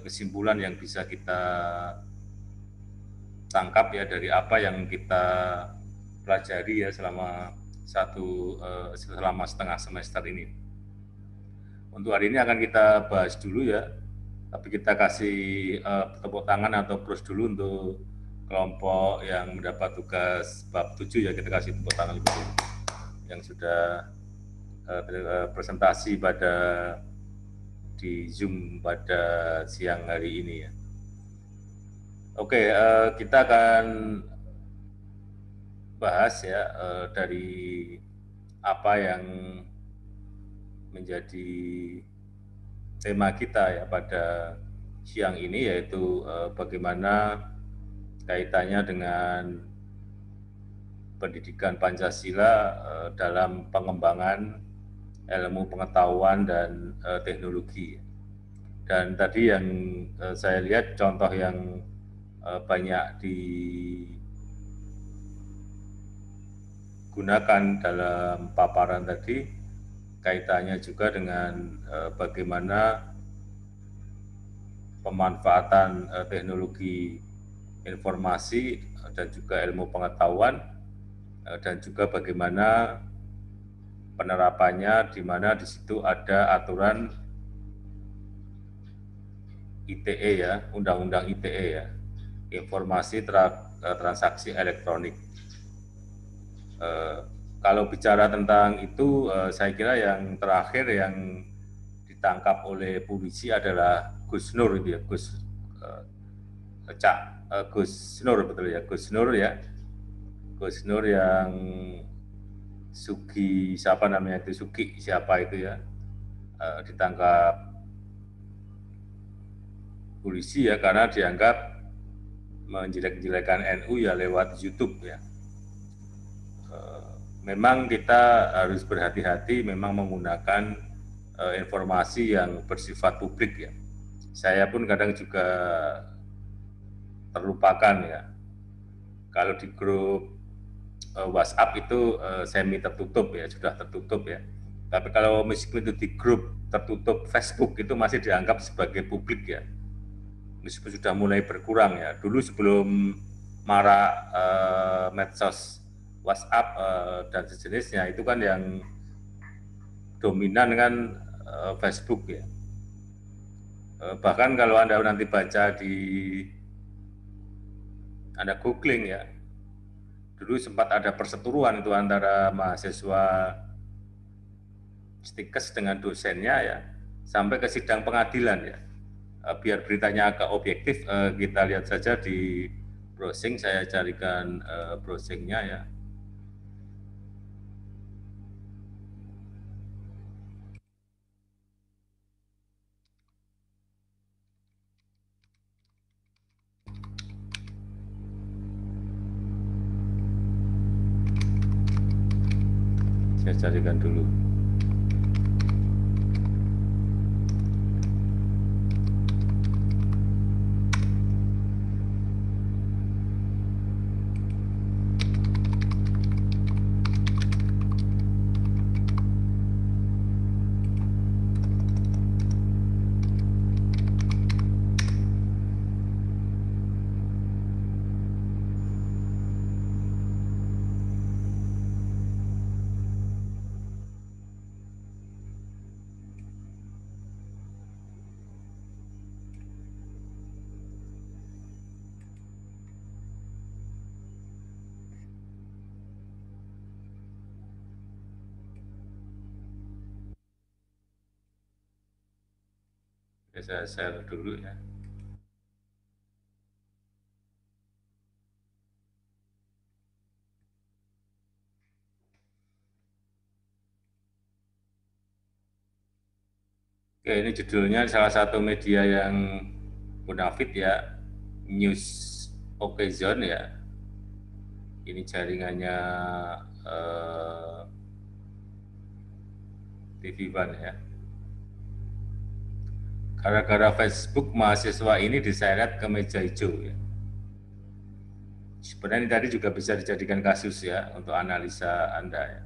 kesimpulan yang bisa kita tangkap ya dari apa yang kita pelajari ya selama setengah semester ini. Untuk hari ini akan kita bahas dulu ya, tapi kita kasih tepuk tangan atau plus dulu untuk kelompok yang mendapat tugas bab 7 ya, kita kasih tepuk tangan dulu yang sudah presentasi di Zoom pada siang hari ini ya. Oke, kita akan bahas ya dari apa yang menjadi tema kita ya pada siang ini, yaitu bagaimana kaitannya dengan pendidikan Pancasila dalam pengembangan ilmu pengetahuan dan teknologi. Dan tadi yang saya lihat contoh yang banyak digunakan dalam paparan tadi kaitannya juga dengan bagaimana pemanfaatan teknologi informasi dan juga ilmu pengetahuan, dan juga bagaimana penerapannya, di mana di situ ada aturan ITE ya, Undang-Undang ITE ya, Informasi Transaksi Elektronik. Kalau bicara tentang itu, saya kira yang terakhir yang ditangkap oleh polisi adalah Gus Nur itu ya, Gus Nur betul ya, Gus Nur ya, Gus Nur yang Sugi siapa namanya itu, Sugi siapa itu ya, ditangkap polisi ya karena dianggap menjelek-jelekan NU ya lewat YouTube ya. Memang kita harus berhati-hati memang menggunakan informasi yang bersifat publik ya. Saya pun kadang juga terlupakan ya. Kalau di grup WhatsApp itu semi tertutup ya, sudah tertutup ya. Tapi kalau meskipun itu di grup tertutup Facebook itu masih dianggap sebagai publik ya. Meskipun sudah mulai berkurang ya. Dulu sebelum marak medsos WhatsApp dan sejenisnya itu kan yang dominan kan Facebook ya. Bahkan kalau Anda nanti baca Anda googling ya, dulu sempat ada perseteruan itu antara mahasiswa Stikes dengan dosennya ya, sampai ke sidang pengadilan ya. Biar beritanya agak objektif, kita lihat saja di browsing, saya carikan browsingnya ya. Saya carikan dulu. Saya share dulu ya. Oke, ini judulnya salah satu media yang munafik ya, News Occasion ya. Ini jaringannya TV One ya. Gara-gara Facebook, mahasiswa ini diseret ke meja hijau ya. Sebenarnya ini tadi juga bisa dijadikan kasus ya untuk analisa Anda ya.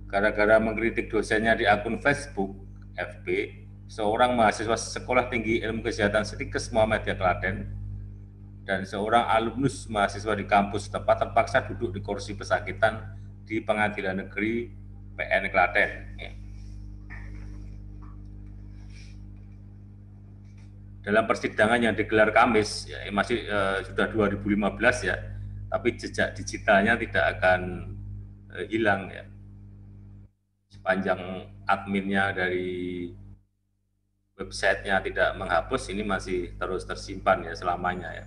Gara-gara mengkritik dosennya di akun Facebook FB, seorang mahasiswa Sekolah Tinggi Ilmu Kesehatan Stikes Muhammadiyah Klaten dan seorang alumnus mahasiswa di kampus tempat terpaksa duduk di kursi pesakitan di Pengadilan Negeri PN Klaten. dalam persidangan yang digelar Kamis, ya, masih sudah 2015 ya, tapi jejak digitalnya tidak akan hilang ya. Sepanjang adminnya dari websitenya tidak menghapus, ini masih terus tersimpan ya selamanya ya.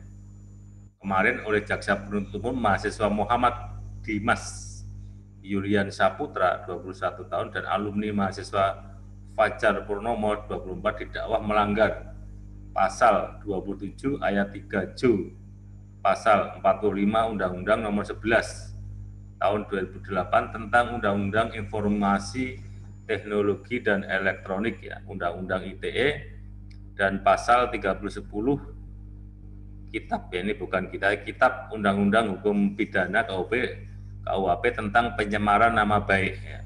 Kemarin oleh Jaksa Penuntut Umum mahasiswa Muhammad Dimas Yulian Saputra 21 tahun dan alumni mahasiswa Fajar Purnomo 24 didakwa melanggar pasal 27 ayat 3 J pasal 45 Undang-Undang Nomor 11 tahun 2008 tentang Undang-Undang Informasi Teknologi dan Elektronik ya, Undang-Undang ITE, dan pasal 310 kitab ya, ini bukan kitab Undang-Undang Hukum Pidana KUHP tentang pencemaran nama baik ya.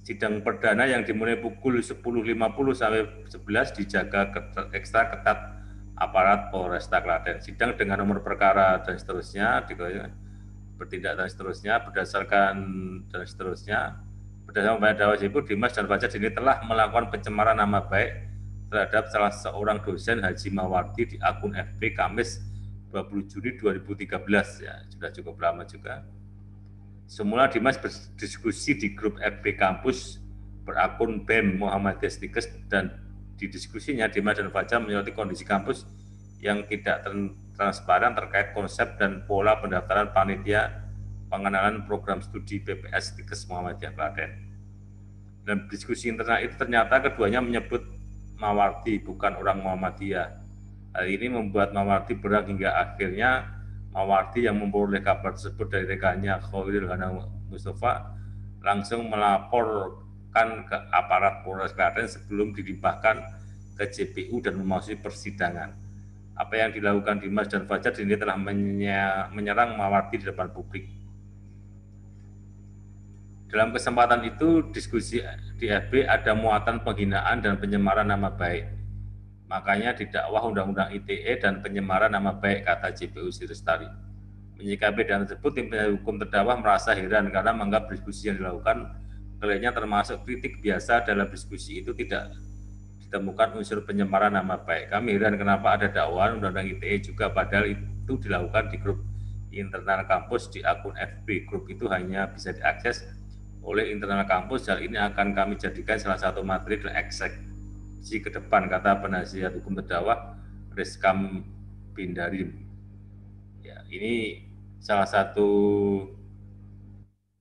Sidang perdana yang dimulai pukul 10.50 sampai 11 dijaga ekstra ketat aparat Polresta Klaten. Sidang dengan nomor perkara dan seterusnya, bertindak dan seterusnya, berdasarkan pada dakwa tersebut, Dimas dan Fajar ini telah melakukan pencemaran nama baik terhadap salah seorang dosen Haji Mawardi di akun FB Kamis 20 Juni 2013 ya, sudah cukup lama juga. Semula Dimas berdiskusi di grup FB kampus berakun BEM Muhammadiyah Stikes, dan di diskusinya Dimas dan Fajar menyoroti kondisi kampus yang tidak transparan terkait konsep dan pola pendaftaran panitia pengenalan program studi PPS Stikes Muhammadiyah Klaten. Dalam diskusi internal itu ternyata keduanya menyebut Mawardi bukan orang Muhammadiyah. Hal ini membuat Mawardi berang hingga akhirnya Mawardi yang memperoleh kabar tersebut dari rekannya Khairul Hana Mustafa langsung melaporkan ke aparat Polres Klaten sebelum dilimpahkan ke JPU dan memasuki persidangan. Apa yang dilakukan Dimas dan Fajar ini telah menyerang Mawardi di depan publik. Dalam kesempatan itu, diskusi di FB ada muatan penghinaan dan pencemaran nama baik. Makanya didakwah Undang-Undang ITE dan pencemaran nama baik, kata JPU Sirustari. Menyikapi dan tersebut, tim penasihat hukum terdakwa merasa heran karena menganggap diskusi yang dilakukan olehnya termasuk kritik biasa. Dalam diskusi itu tidak ditemukan unsur pencemaran nama baik. Kami heran kenapa ada dakwaan Undang-Undang ITE juga, padahal itu dilakukan di grup internal kampus di akun FB. Grup itu hanya bisa diakses oleh internal kampus. Hal ini akan kami jadikan salah satu materi dalam eksekusi ke depan, kata penasihat hukum terdakwa Rizkam Bindarim. Ya, ini salah satu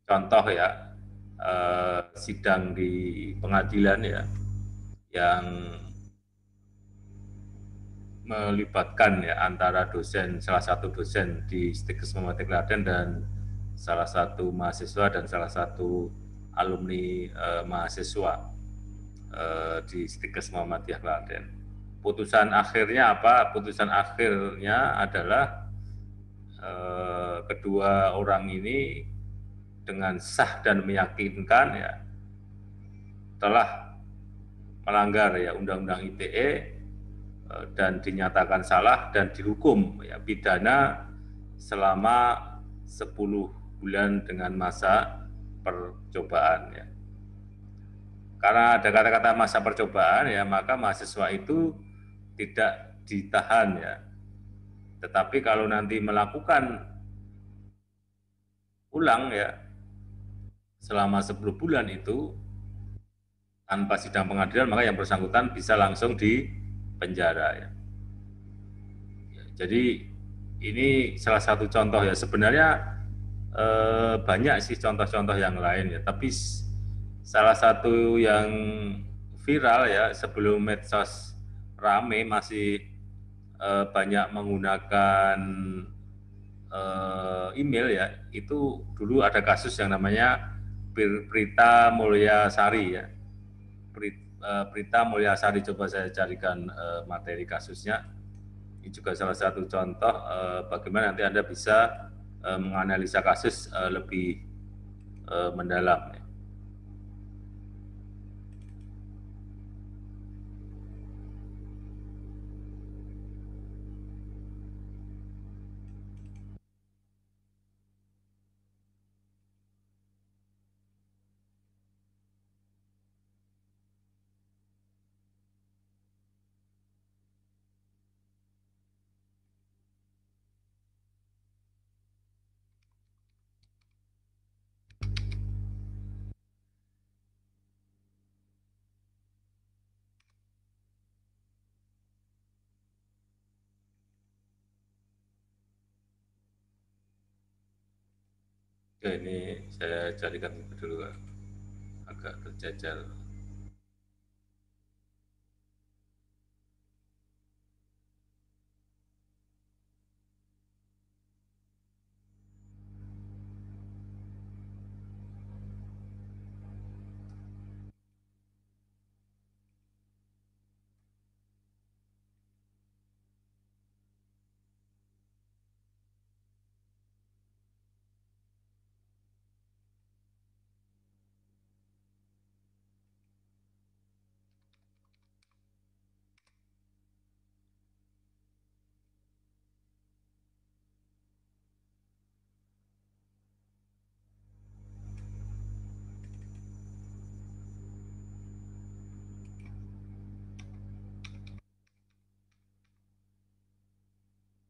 contoh ya sidang di pengadilan ya yang melibatkan ya antara salah satu dosen di Stikes Muhammadiyah Klaten dan salah satu mahasiswa dan salah satu alumni mahasiswa di Stikes Muhammadiyah Klaten. Putusan akhirnya apa? Putusan akhirnya adalah kedua orang ini dengan sah dan meyakinkan ya telah melanggar ya Undang-Undang ITE dan dinyatakan salah dan dihukum ya pidana selama 10 bulan dengan masa percobaan ya. Karena ada kata-kata masa percobaan ya, maka mahasiswa itu tidak ditahan ya. Tetapi kalau nanti melakukan ulang ya selama 10 bulan itu tanpa sidang pengadilan, maka yang bersangkutan bisa langsung di penjara ya. Jadi ini salah satu contoh ya, sebenarnya banyak sih contoh-contoh yang lain ya, tapi salah satu yang viral ya sebelum medsos rame masih banyak menggunakan email ya, itu dulu ada kasus yang namanya Prita Mulyasari ya. Prita Mulyasari, coba saya carikan materi kasusnya. Ini juga salah satu contoh bagaimana nanti Anda bisa menganalisa kasus lebih mendalam. Ya, ini saya carikan dulu, agak terjajal.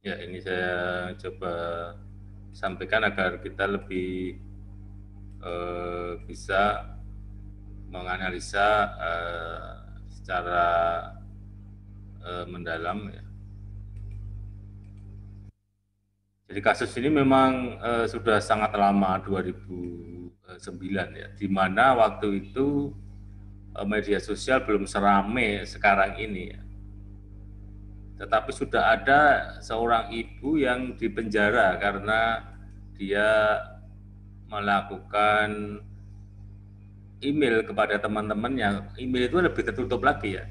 Ya, ini saya coba sampaikan agar kita lebih bisa menganalisa secara mendalam ya. Jadi kasus ini memang sudah sangat lama, 2009 ya, di mana waktu itu media sosial belum serame sekarang ini ya. Tetapi sudah ada seorang ibu yang dipenjara karena dia melakukan email kepada teman-temannya. Email itu lebih tertutup lagi ya.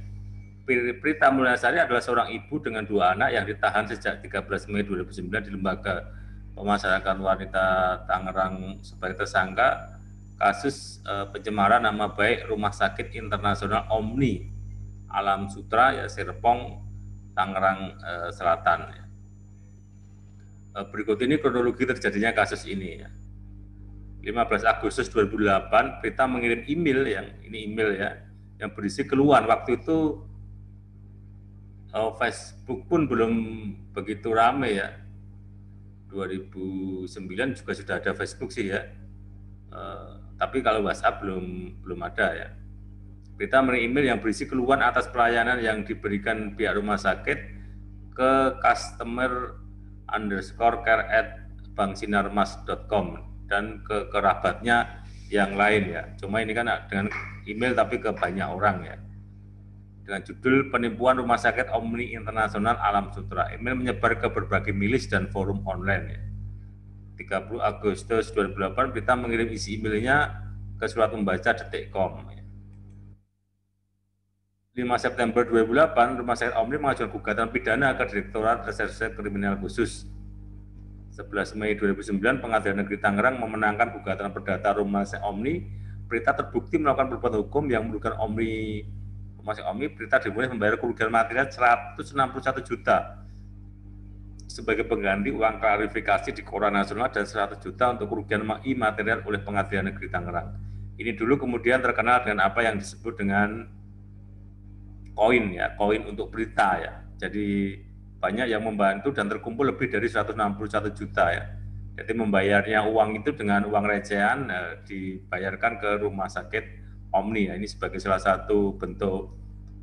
Prita Mulyasari adalah seorang ibu dengan 2 anak yang ditahan sejak 13 Mei 2009 di Lembaga Pemasyarakatan Wanita Tangerang sebagai tersangka kasus pencemaran nama baik Rumah Sakit Internasional Omni Alam Sutra ya, Serpong, Tangerang Selatan. Berikut ini kronologi terjadinya kasus ini ya. 15 Agustus 2008, Prita mengirim email yang berisi keluhan. Waktu itu Facebook pun belum begitu ramai ya. 2009 juga sudah ada Facebook sih ya. Tapi kalau WhatsApp belum ada ya. Prita mengirim email yang berisi keluhan atas pelayanan yang diberikan pihak rumah sakit ke customer_care@banksinarmas.com dan ke kerabatnya yang lain ya. Cuma ini kan dengan email tapi ke banyak orang ya. Dengan judul penipuan Rumah Sakit Omni Internasional Alam Sutra. Email menyebar ke berbagai milis dan forum online ya. 30 Agustus 2008 Prita mengirim isi emailnya ke surat membaca detik.com. 5 September 2008 Rumah Sakit Omni mengajukan gugatan pidana ke Direktorat Reserse Kriminal Khusus. 11 Mei 2009 Pengadilan Negeri Tangerang memenangkan gugatan perdata Rumah Sakit Omni. Prita terbukti melakukan perbuatan hukum yang merugikan Rumah Sakit Omni. Prita difonis membayar kerugian material 161 juta sebagai pengganti uang klarifikasi di Koran Nasional dan 100 juta untuk kerugian imaterial oleh Pengadilan Negeri Tangerang. Ini dulu kemudian terkenal dengan apa yang disebut dengan koin ya, koin untuk Prita ya. Jadi banyak yang membantu dan terkumpul lebih dari 161 juta ya. Jadi membayarnya uang itu dengan uang recehan dibayarkan ke Rumah Sakit Omni ya. Ini sebagai salah satu bentuk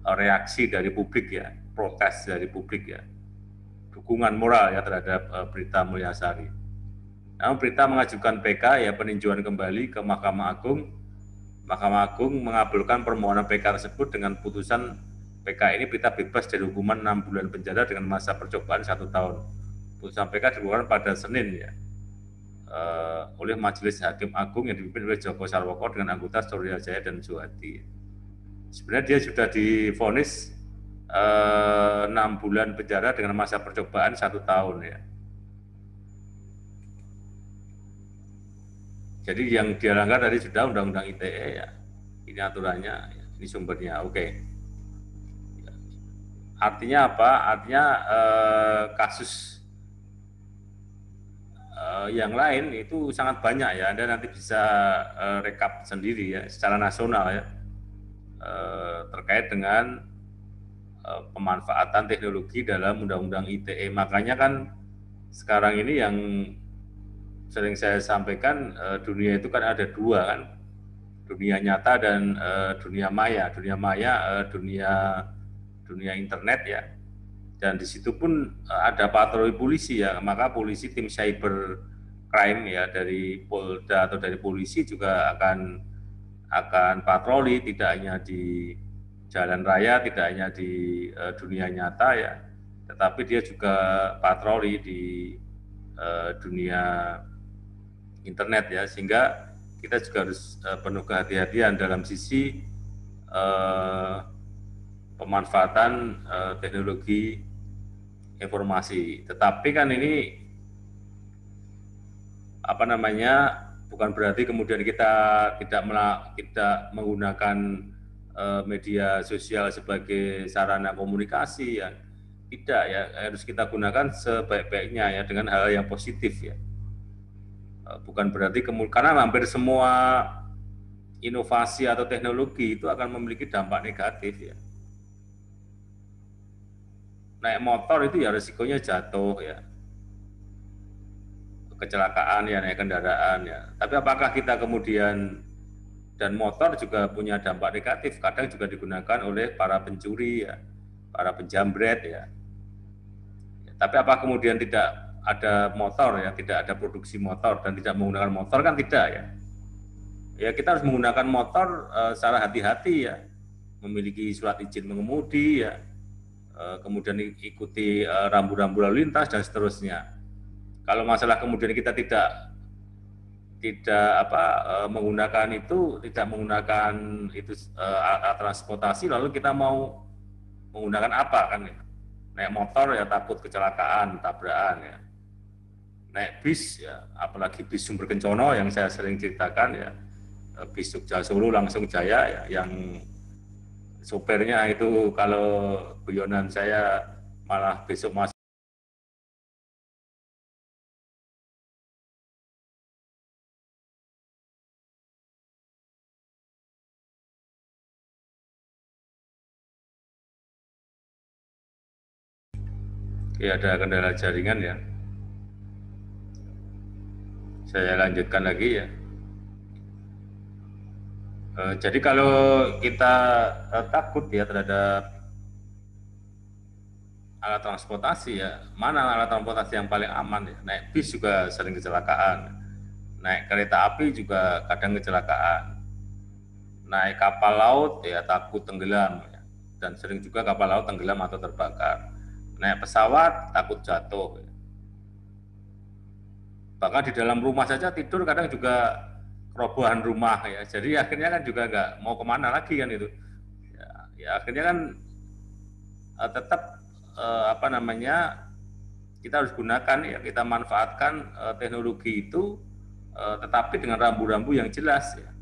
reaksi dari publik ya, protes dari publik ya, dukungan moral ya terhadap Prita Mulyasari. Namun Prita mengajukan PK ya, peninjauan kembali ke Mahkamah Agung. Mahkamah Agung mengabulkan permohonan PK tersebut. Dengan putusan PK ini Prita bebas dari hukuman 6 bulan penjara dengan masa percobaan 1 tahun. Putusan PK dikeluarkan pada Senin ya, oleh Majelis Hakim Agung yang dipimpin oleh Joko Sarwoko dengan anggota Surya Jaya dan Suhadi. Sebenarnya dia sudah divonis 6 bulan penjara dengan masa percobaan 1 tahun ya. Jadi yang dia langgar tadi sudah Undang-Undang ITE ya. Ini aturannya, ini sumbernya. Oke. Artinya apa? Artinya kasus yang lain itu sangat banyak ya. Anda nanti bisa rekap sendiri ya secara nasional ya, terkait dengan pemanfaatan teknologi dalam Undang-Undang ITE. Makanya kan sekarang ini yang sering saya sampaikan, dunia itu kan ada 2 kan, dunia nyata dan dunia maya. Dunia maya dunia internet ya, dan di situ pun ada patroli polisi ya. Maka polisi tim cyber crime ya dari Polda atau dari polisi juga akan patroli, tidak hanya di jalan raya, tidak hanya di dunia nyata ya, tetapi dia juga patroli di dunia internet ya, sehingga kita juga harus penuh kehati-hatian dalam sisi pemanfaatan teknologi informasi. Tetapi kan ini bukan berarti kemudian kita tidak menggunakan media sosial sebagai sarana komunikasi ya. Tidak ya, harus kita gunakan sebaik-baiknya ya, dengan hal yang positif ya. Bukan berarti karena hampir semua inovasi atau teknologi itu akan memiliki dampak negatif ya. Naik motor itu ya risikonya jatuh ya, kecelakaan ya, naik kendaraan ya. Tapi apakah kita kemudian, dan motor juga punya dampak negatif, kadang juga digunakan oleh para pencuri ya, para penjambret ya. Tapi apa kemudian tidak ada motor ya, tidak ada produksi motor dan tidak menggunakan motor, kan tidak ya. Ya kita harus menggunakan motor secara hati-hati ya, memiliki surat izin mengemudi ya, kemudian ikuti rambu-rambu lalu lintas dan seterusnya. Kalau masalah kemudian kita tidak menggunakan itu, tidak menggunakan itu transportasi, lalu kita mau menggunakan apa kan ya? Naik motor ya takut kecelakaan, tabrakan ya. Naik bis ya, apalagi bis Sumber Kencono yang saya sering ceritakan ya, bis Jogja Solo langsung Jaya ya, yang sopirnya itu kalau guyonan saya malah besok masuk ya, ada kendala jaringan ya. Saya lanjutkan lagi ya. Jadi kalau kita takut ya terhadap alat transportasi ya, mana alat transportasi yang paling aman ya? Naik bis juga sering kecelakaan, naik kereta api juga kadang kecelakaan, naik kapal laut ya takut tenggelam ya, dan sering juga kapal laut tenggelam atau terbakar. Naik pesawat takut jatuh ya. Bahkan di dalam rumah saja tidur kadang juga kerobohan rumah ya, jadi akhirnya kan juga nggak mau kemana lagi kan itu ya akhirnya kan tetap kita harus gunakan ya, kita manfaatkan teknologi itu tetapi dengan rambu-rambu yang jelas ya.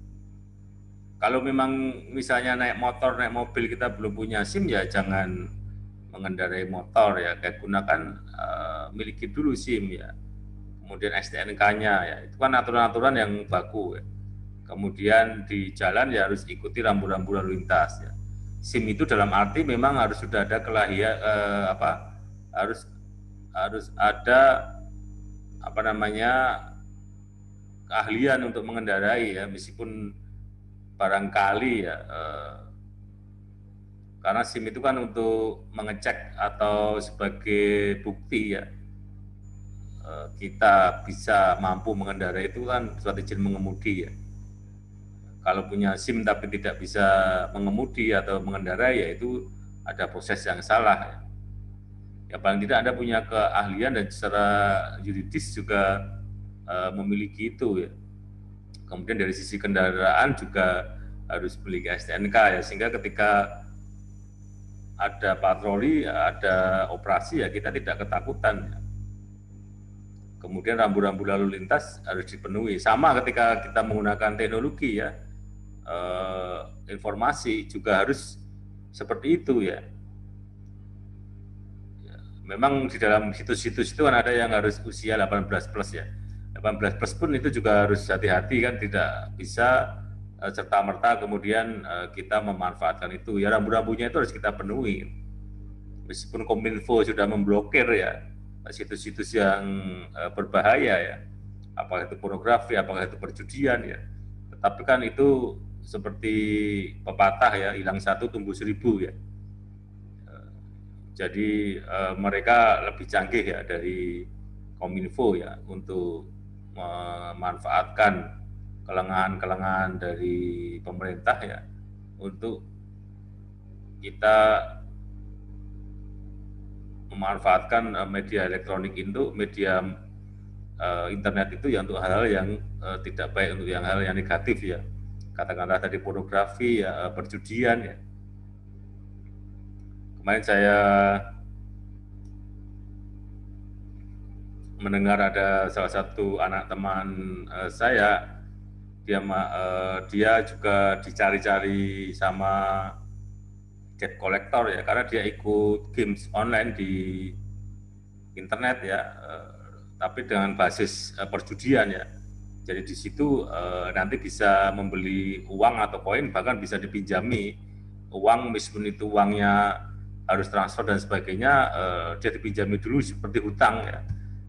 Kalau memang misalnya naik motor, naik mobil kita belum punya SIM ya jangan mengendarai motor ya, kayak gunakan miliki dulu SIM ya, kemudian STNK-nya ya, itu kan aturan-aturan yang baku ya. Kemudian di jalan ya harus ikuti rambu-rambu lalu lintas ya. SIM itu dalam arti memang harus sudah ada harus ada keahlian untuk mengendarai ya, meskipun barangkali ya karena SIM itu kan untuk mengecek atau sebagai bukti ya, kita bisa mampu mengendarai itu kan surat izin mengemudi ya. Kalau punya SIM tapi tidak bisa mengemudi atau mengendarai ya itu ada proses yang salah ya. Ya paling tidak Anda punya keahlian dan secara yuridis juga memiliki itu ya. Kemudian dari sisi kendaraan juga harus memiliki STNK ya, sehingga ketika ada patroli, ada operasi ya kita tidak ketakutan ya. Kemudian rambu-rambu lalu lintas harus dipenuhi. Sama ketika kita menggunakan teknologi ya, informasi juga harus seperti itu ya. Memang di dalam situs-situs itu kan ada yang harus usia 18 plus ya. 18 plus pun itu juga harus hati-hati kan, tidak bisa serta-merta kemudian kita memanfaatkan itu ya, rambu-rambunya itu harus kita penuhi. Meskipun Kominfo sudah memblokir ya situs-situs yang berbahaya ya, apakah itu pornografi, apakah itu perjudian ya, tetapi kan itu seperti pepatah ya, hilang satu tumbuh 1000 ya. Jadi mereka lebih canggih ya dari Kominfo ya untuk memanfaatkan kelengahan-kelengahan dari pemerintah ya untuk kita memanfaatkan media elektronik itu, media internet itu ya untuk hal-hal yang tidak baik, untuk hal yang negatif ya. Katakanlah tadi pornografi ya, perjudian ya. Kemarin saya mendengar ada salah satu anak teman saya, dia juga dicari-cari sama debt collector ya, karena dia ikut games online di internet ya, tapi dengan basis perjudian ya. Jadi di situ nanti bisa membeli uang atau koin, bahkan bisa dipinjami uang, meskipun itu uangnya harus transfer dan sebagainya, dia dipinjami dulu seperti hutang ya.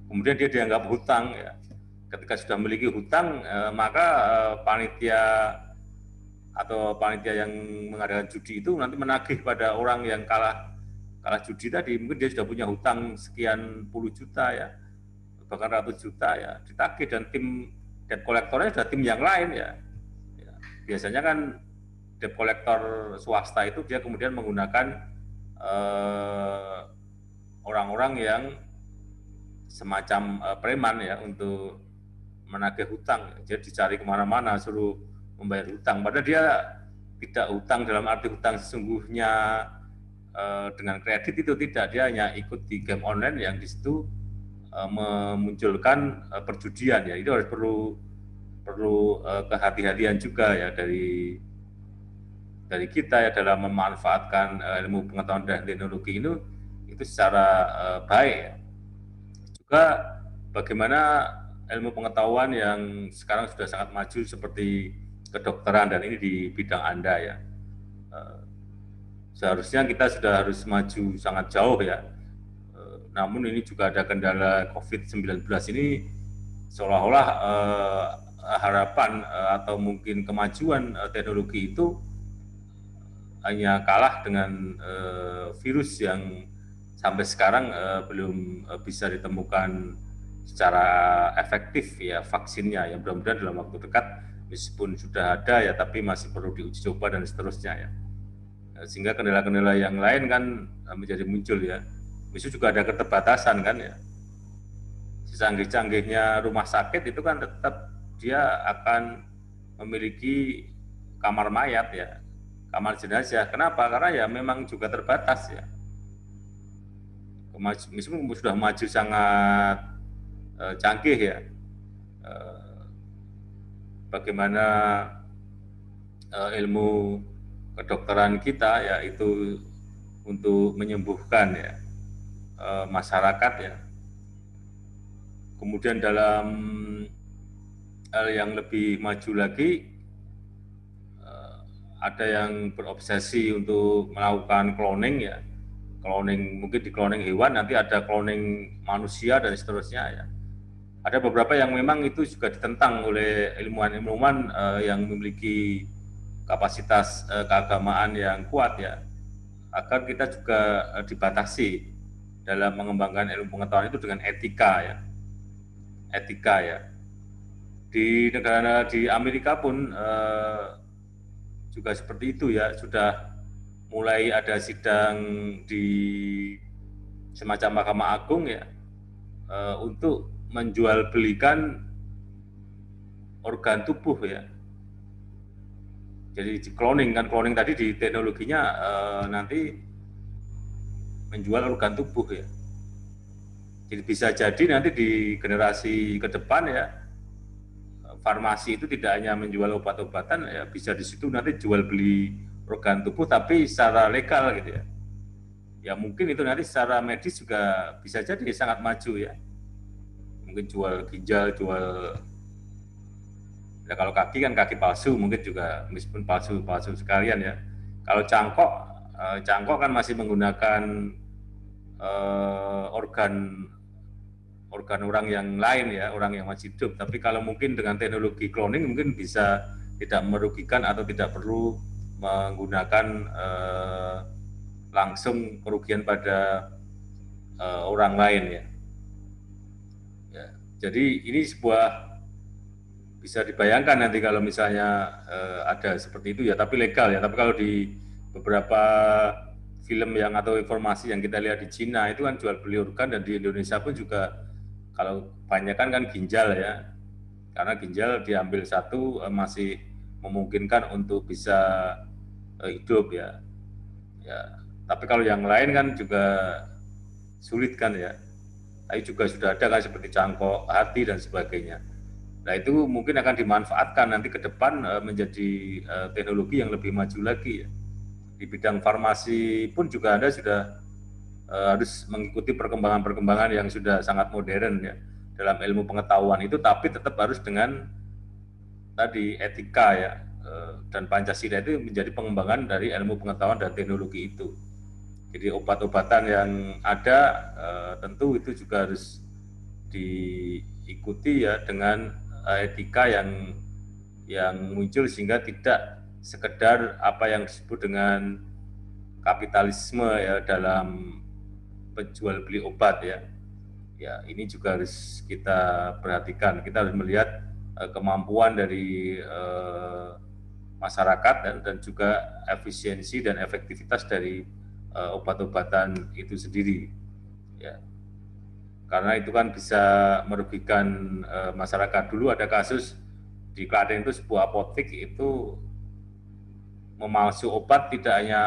Kemudian dia dianggap hutang ya. Ketika sudah memiliki hutang, maka panitia yang mengadakan judi itu nanti menagih pada orang yang kalah judi tadi. Mungkin dia sudah punya hutang sekian puluh juta ya, bahkan ratus juta ya, ditagih, dan tim debt collector-nya sudah tim yang lain ya. Biasanya kan debt collector swasta itu dia kemudian menggunakan orang-orang yang semacam preman ya untuk menagih hutang. Jadi dicari kemana-mana suruh membayar hutang, padahal dia tidak hutang dalam arti hutang sesungguhnya dengan kredit, itu tidak. Dia hanya ikut di game online yang di situ memunculkan perjudian ya. Itu harus perlu kehati-hatian juga ya dari kita ya dalam memanfaatkan ilmu pengetahuan dan teknologi itu secara baik ya. Juga bagaimana ilmu pengetahuan yang sekarang sudah sangat maju seperti kedokteran, dan ini di bidang Anda ya. Seharusnya kita sudah harus maju sangat jauh ya. Namun ini juga ada kendala COVID-19 ini, seolah-olah harapan atau mungkin kemajuan teknologi itu hanya kalah dengan virus yang sampai sekarang belum bisa ditemukan secara efektif ya vaksinnya, yang mudah-mudahan dalam waktu dekat meskipun sudah ada ya, tapi masih perlu diuji coba dan seterusnya ya. Sehingga kendala-kendala yang lain kan menjadi muncul ya. Itu juga ada keterbatasan kan ya. Secanggih-canggihnya rumah sakit itu kan tetap dia akan memiliki kamar mayat ya, kamar jenazah. Kenapa? Karena ya memang juga terbatas ya. Meskipun sudah maju sangat canggih ya, bagaimana ilmu kedokteran kita ya itu untuk menyembuhkan ya masyarakat ya. Kemudian dalam hal yang lebih maju lagi, ada yang berobsesi untuk melakukan cloning ya, cloning, mungkin di cloning hewan, nanti ada cloning manusia dan seterusnya ya. Ada beberapa yang memang itu juga ditentang oleh ilmuwan-ilmuwan yang memiliki kapasitas keagamaan yang kuat ya, agar kita juga dibatasi dalam mengembangkan ilmu pengetahuan itu dengan etika ya. Etika ya. Di negara di Amerika pun juga seperti itu ya, sudah mulai ada sidang di semacam Mahkamah Agung ya, untuk menjual belikan organ tubuh ya. Jadi di cloning kan, cloning tadi di teknologinya nanti menjual organ tubuh ya. Jadi bisa jadi nanti di generasi ke depan ya, farmasi itu tidak hanya menjual obat-obatan ya, bisa di situ nanti jual beli organ tubuh tapi secara legal gitu ya. Ya mungkin itu nanti secara medis juga bisa jadi sangat maju ya. Mungkin jual ginjal, jual ya, kalau kaki kan kaki palsu mungkin juga, meskipun palsu sekalian ya. Kalau cangkok kan masih menggunakan organ orang yang lain ya, orang yang masih hidup. Tapi kalau mungkin dengan teknologi cloning mungkin bisa tidak merugikan atau tidak perlu menggunakan langsung kerugian pada orang lain ya. Jadi ini sebuah bisa dibayangkan nanti kalau misalnya ada seperti itu ya, tapi legal ya. Tapi kalau di beberapa film yang atau informasi yang kita lihat di Cina itu kan jual beli organ, dan di Indonesia pun juga kalau kebanyakan kan ginjal ya, karena ginjal diambil satu masih memungkinkan untuk bisa hidup ya. Ya, tapi kalau yang lain kan juga sulit kan ya. Tapi juga sudah ada kan seperti cangkok hati dan sebagainya. Nah itu mungkin akan dimanfaatkan nanti ke depan menjadi teknologi yang lebih maju lagi ya. Di bidang farmasi pun juga Anda sudah harus mengikuti perkembangan-perkembangan yang sudah sangat modern ya dalam ilmu pengetahuan itu, tapi tetap harus dengan tadi etika ya, dan Pancasila itu menjadi pengembangan dari ilmu pengetahuan dan teknologi itu. Jadi obat-obatan yang ada tentu itu juga harus diikuti ya dengan etika yang muncul, sehingga tidak sekedar apa yang disebut dengan kapitalisme ya dalam penjual beli obat ya. Ya, ini juga harus kita perhatikan. Kita harus melihat kemampuan dari masyarakat dan juga efisiensi dan efektivitas dari obat-obatan itu sendiri. Ya, karena itu kan bisa merugikan masyarakat. Dulu ada kasus di Klaten itu, sebuah apotek itu memalsu obat, tidak hanya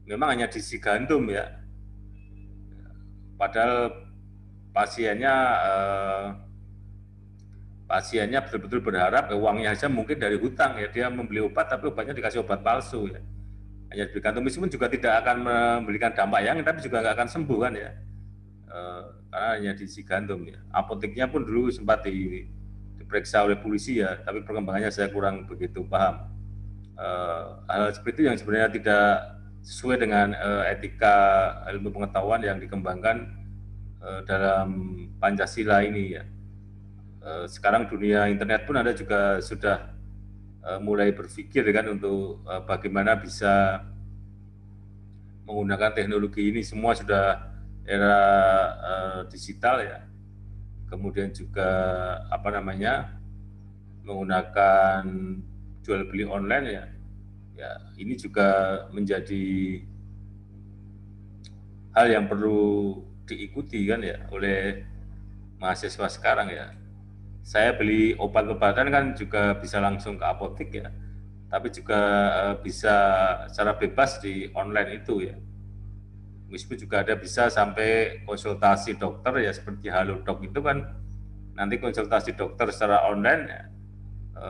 memang hanya diisi gandum ya, padahal pasiennya betul-betul berharap uangnya saja mungkin dari hutang ya, dia membeli obat tapi obatnya dikasih obat palsu ya, hanya diberi gandum, meskipun juga tidak akan memberikan dampak yang, tapi juga nggak akan sembuh kan ya, karena hanya diisi gandum ya. Apoteknya pun dulu sempat diperiksa oleh polisi ya, tapi perkembangannya saya kurang begitu paham. Hal seperti itu yang sebenarnya tidak sesuai dengan etika ilmu pengetahuan yang dikembangkan dalam Pancasila ini ya. Sekarang dunia internet pun Anda juga sudah mulai berpikir kan untuk bagaimana bisa menggunakan teknologi ini. Semua sudah era digital ya. Kemudian juga menggunakan jual beli online ya. Ya, ini juga menjadi hal yang perlu diikuti kan ya oleh mahasiswa sekarang ya. Saya beli obat-obatan kan juga bisa langsung ke apotek ya, tapi juga bisa secara bebas di online itu ya. Meskipun juga ada bisa sampai konsultasi dokter ya, seperti Halodoc itu kan nanti konsultasi dokter secara online ya,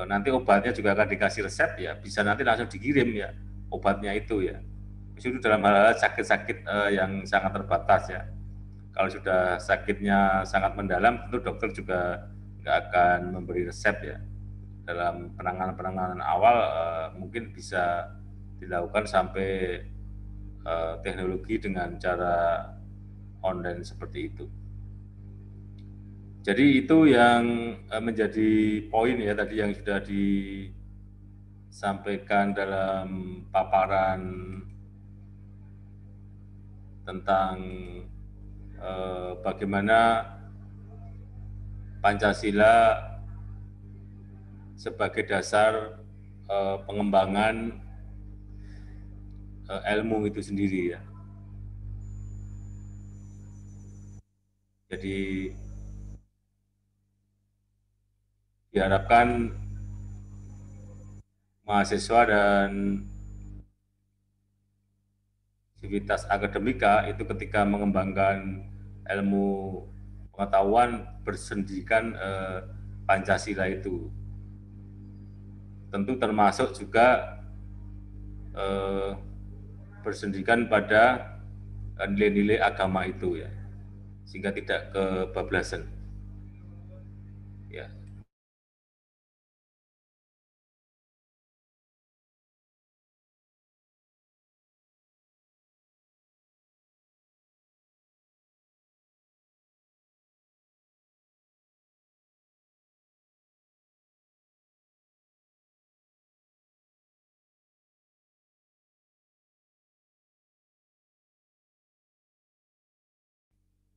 nanti obatnya juga akan dikasih resep ya, bisa nanti langsung dikirim ya obatnya itu ya. Itu dalam hal sakit-sakit yang sangat terbatas ya. Kalau sudah sakitnya sangat mendalam, tentu dokter juga nggak akan memberi resep ya. Dalam penanganan awal mungkin bisa dilakukan sampai teknologi dengan cara online seperti itu. Jadi itu yang menjadi poin ya tadi yang sudah disampaikan dalam paparan tentang bagaimana Pancasila sebagai dasar pengembangan ilmu itu sendiri ya. Jadi diharapkan mahasiswa dan sivitas akademika itu ketika mengembangkan ilmu pengetahuan bersendikan Pancasila itu. Tentu termasuk juga bersendikan pada nilai-nilai agama itu ya, sehingga tidak kebablasan. Ya.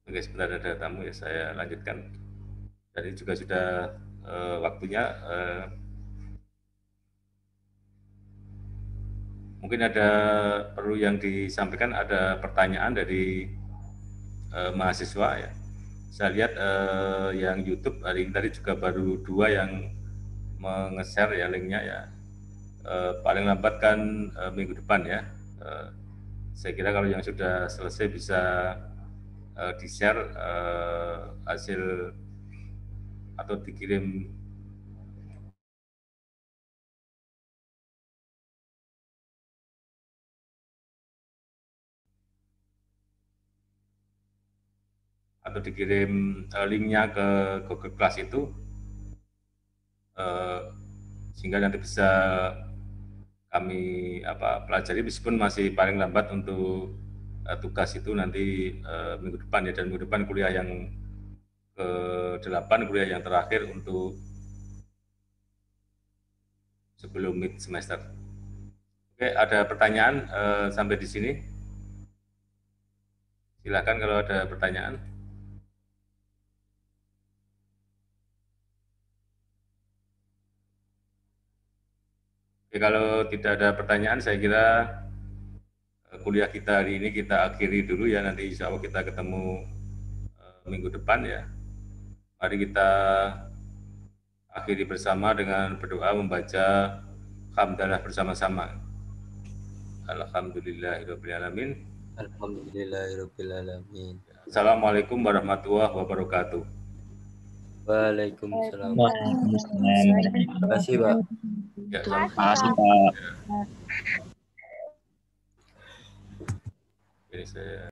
Oke, sebentar ada tamu ya, saya lanjutkan. Jadi juga sudah waktunya. Mungkin ada perlu yang disampaikan, ada pertanyaan dari mahasiswa ya. Saya lihat yang YouTube hari ini tadi juga baru 2 yang menge-share ya linknya ya. Paling lambat kan minggu depan ya. Saya kira kalau yang sudah selesai bisa di-share hasil atau dikirim linknya ke Google Class itu, sehingga nanti bisa kami pelajari, meskipun masih paling lambat untuk tugas itu nanti minggu depan ya, dan minggu depan kuliah yang ke-8, kuliah yang terakhir untuk sebelum mid semester. Oke, ada pertanyaan sampai di sini? Silakan kalau ada pertanyaan. Oke, kalau tidak ada pertanyaan, saya kira kuliah kita hari ini kita akhiri dulu ya. Nanti insya Allah kita ketemu minggu depan ya. Mari kita akhiri bersama dengan berdoa membaca hamdalah bersama-sama. Alhamdulillahirrahmanirrahim. Alhamdulillahirrahmanirrahim. Assalamualaikum warahmatullahi wabarakatuh. Waalaikumsalam. Terima kasih, Pak. Ya, Terima kasih, Pak. Ini saya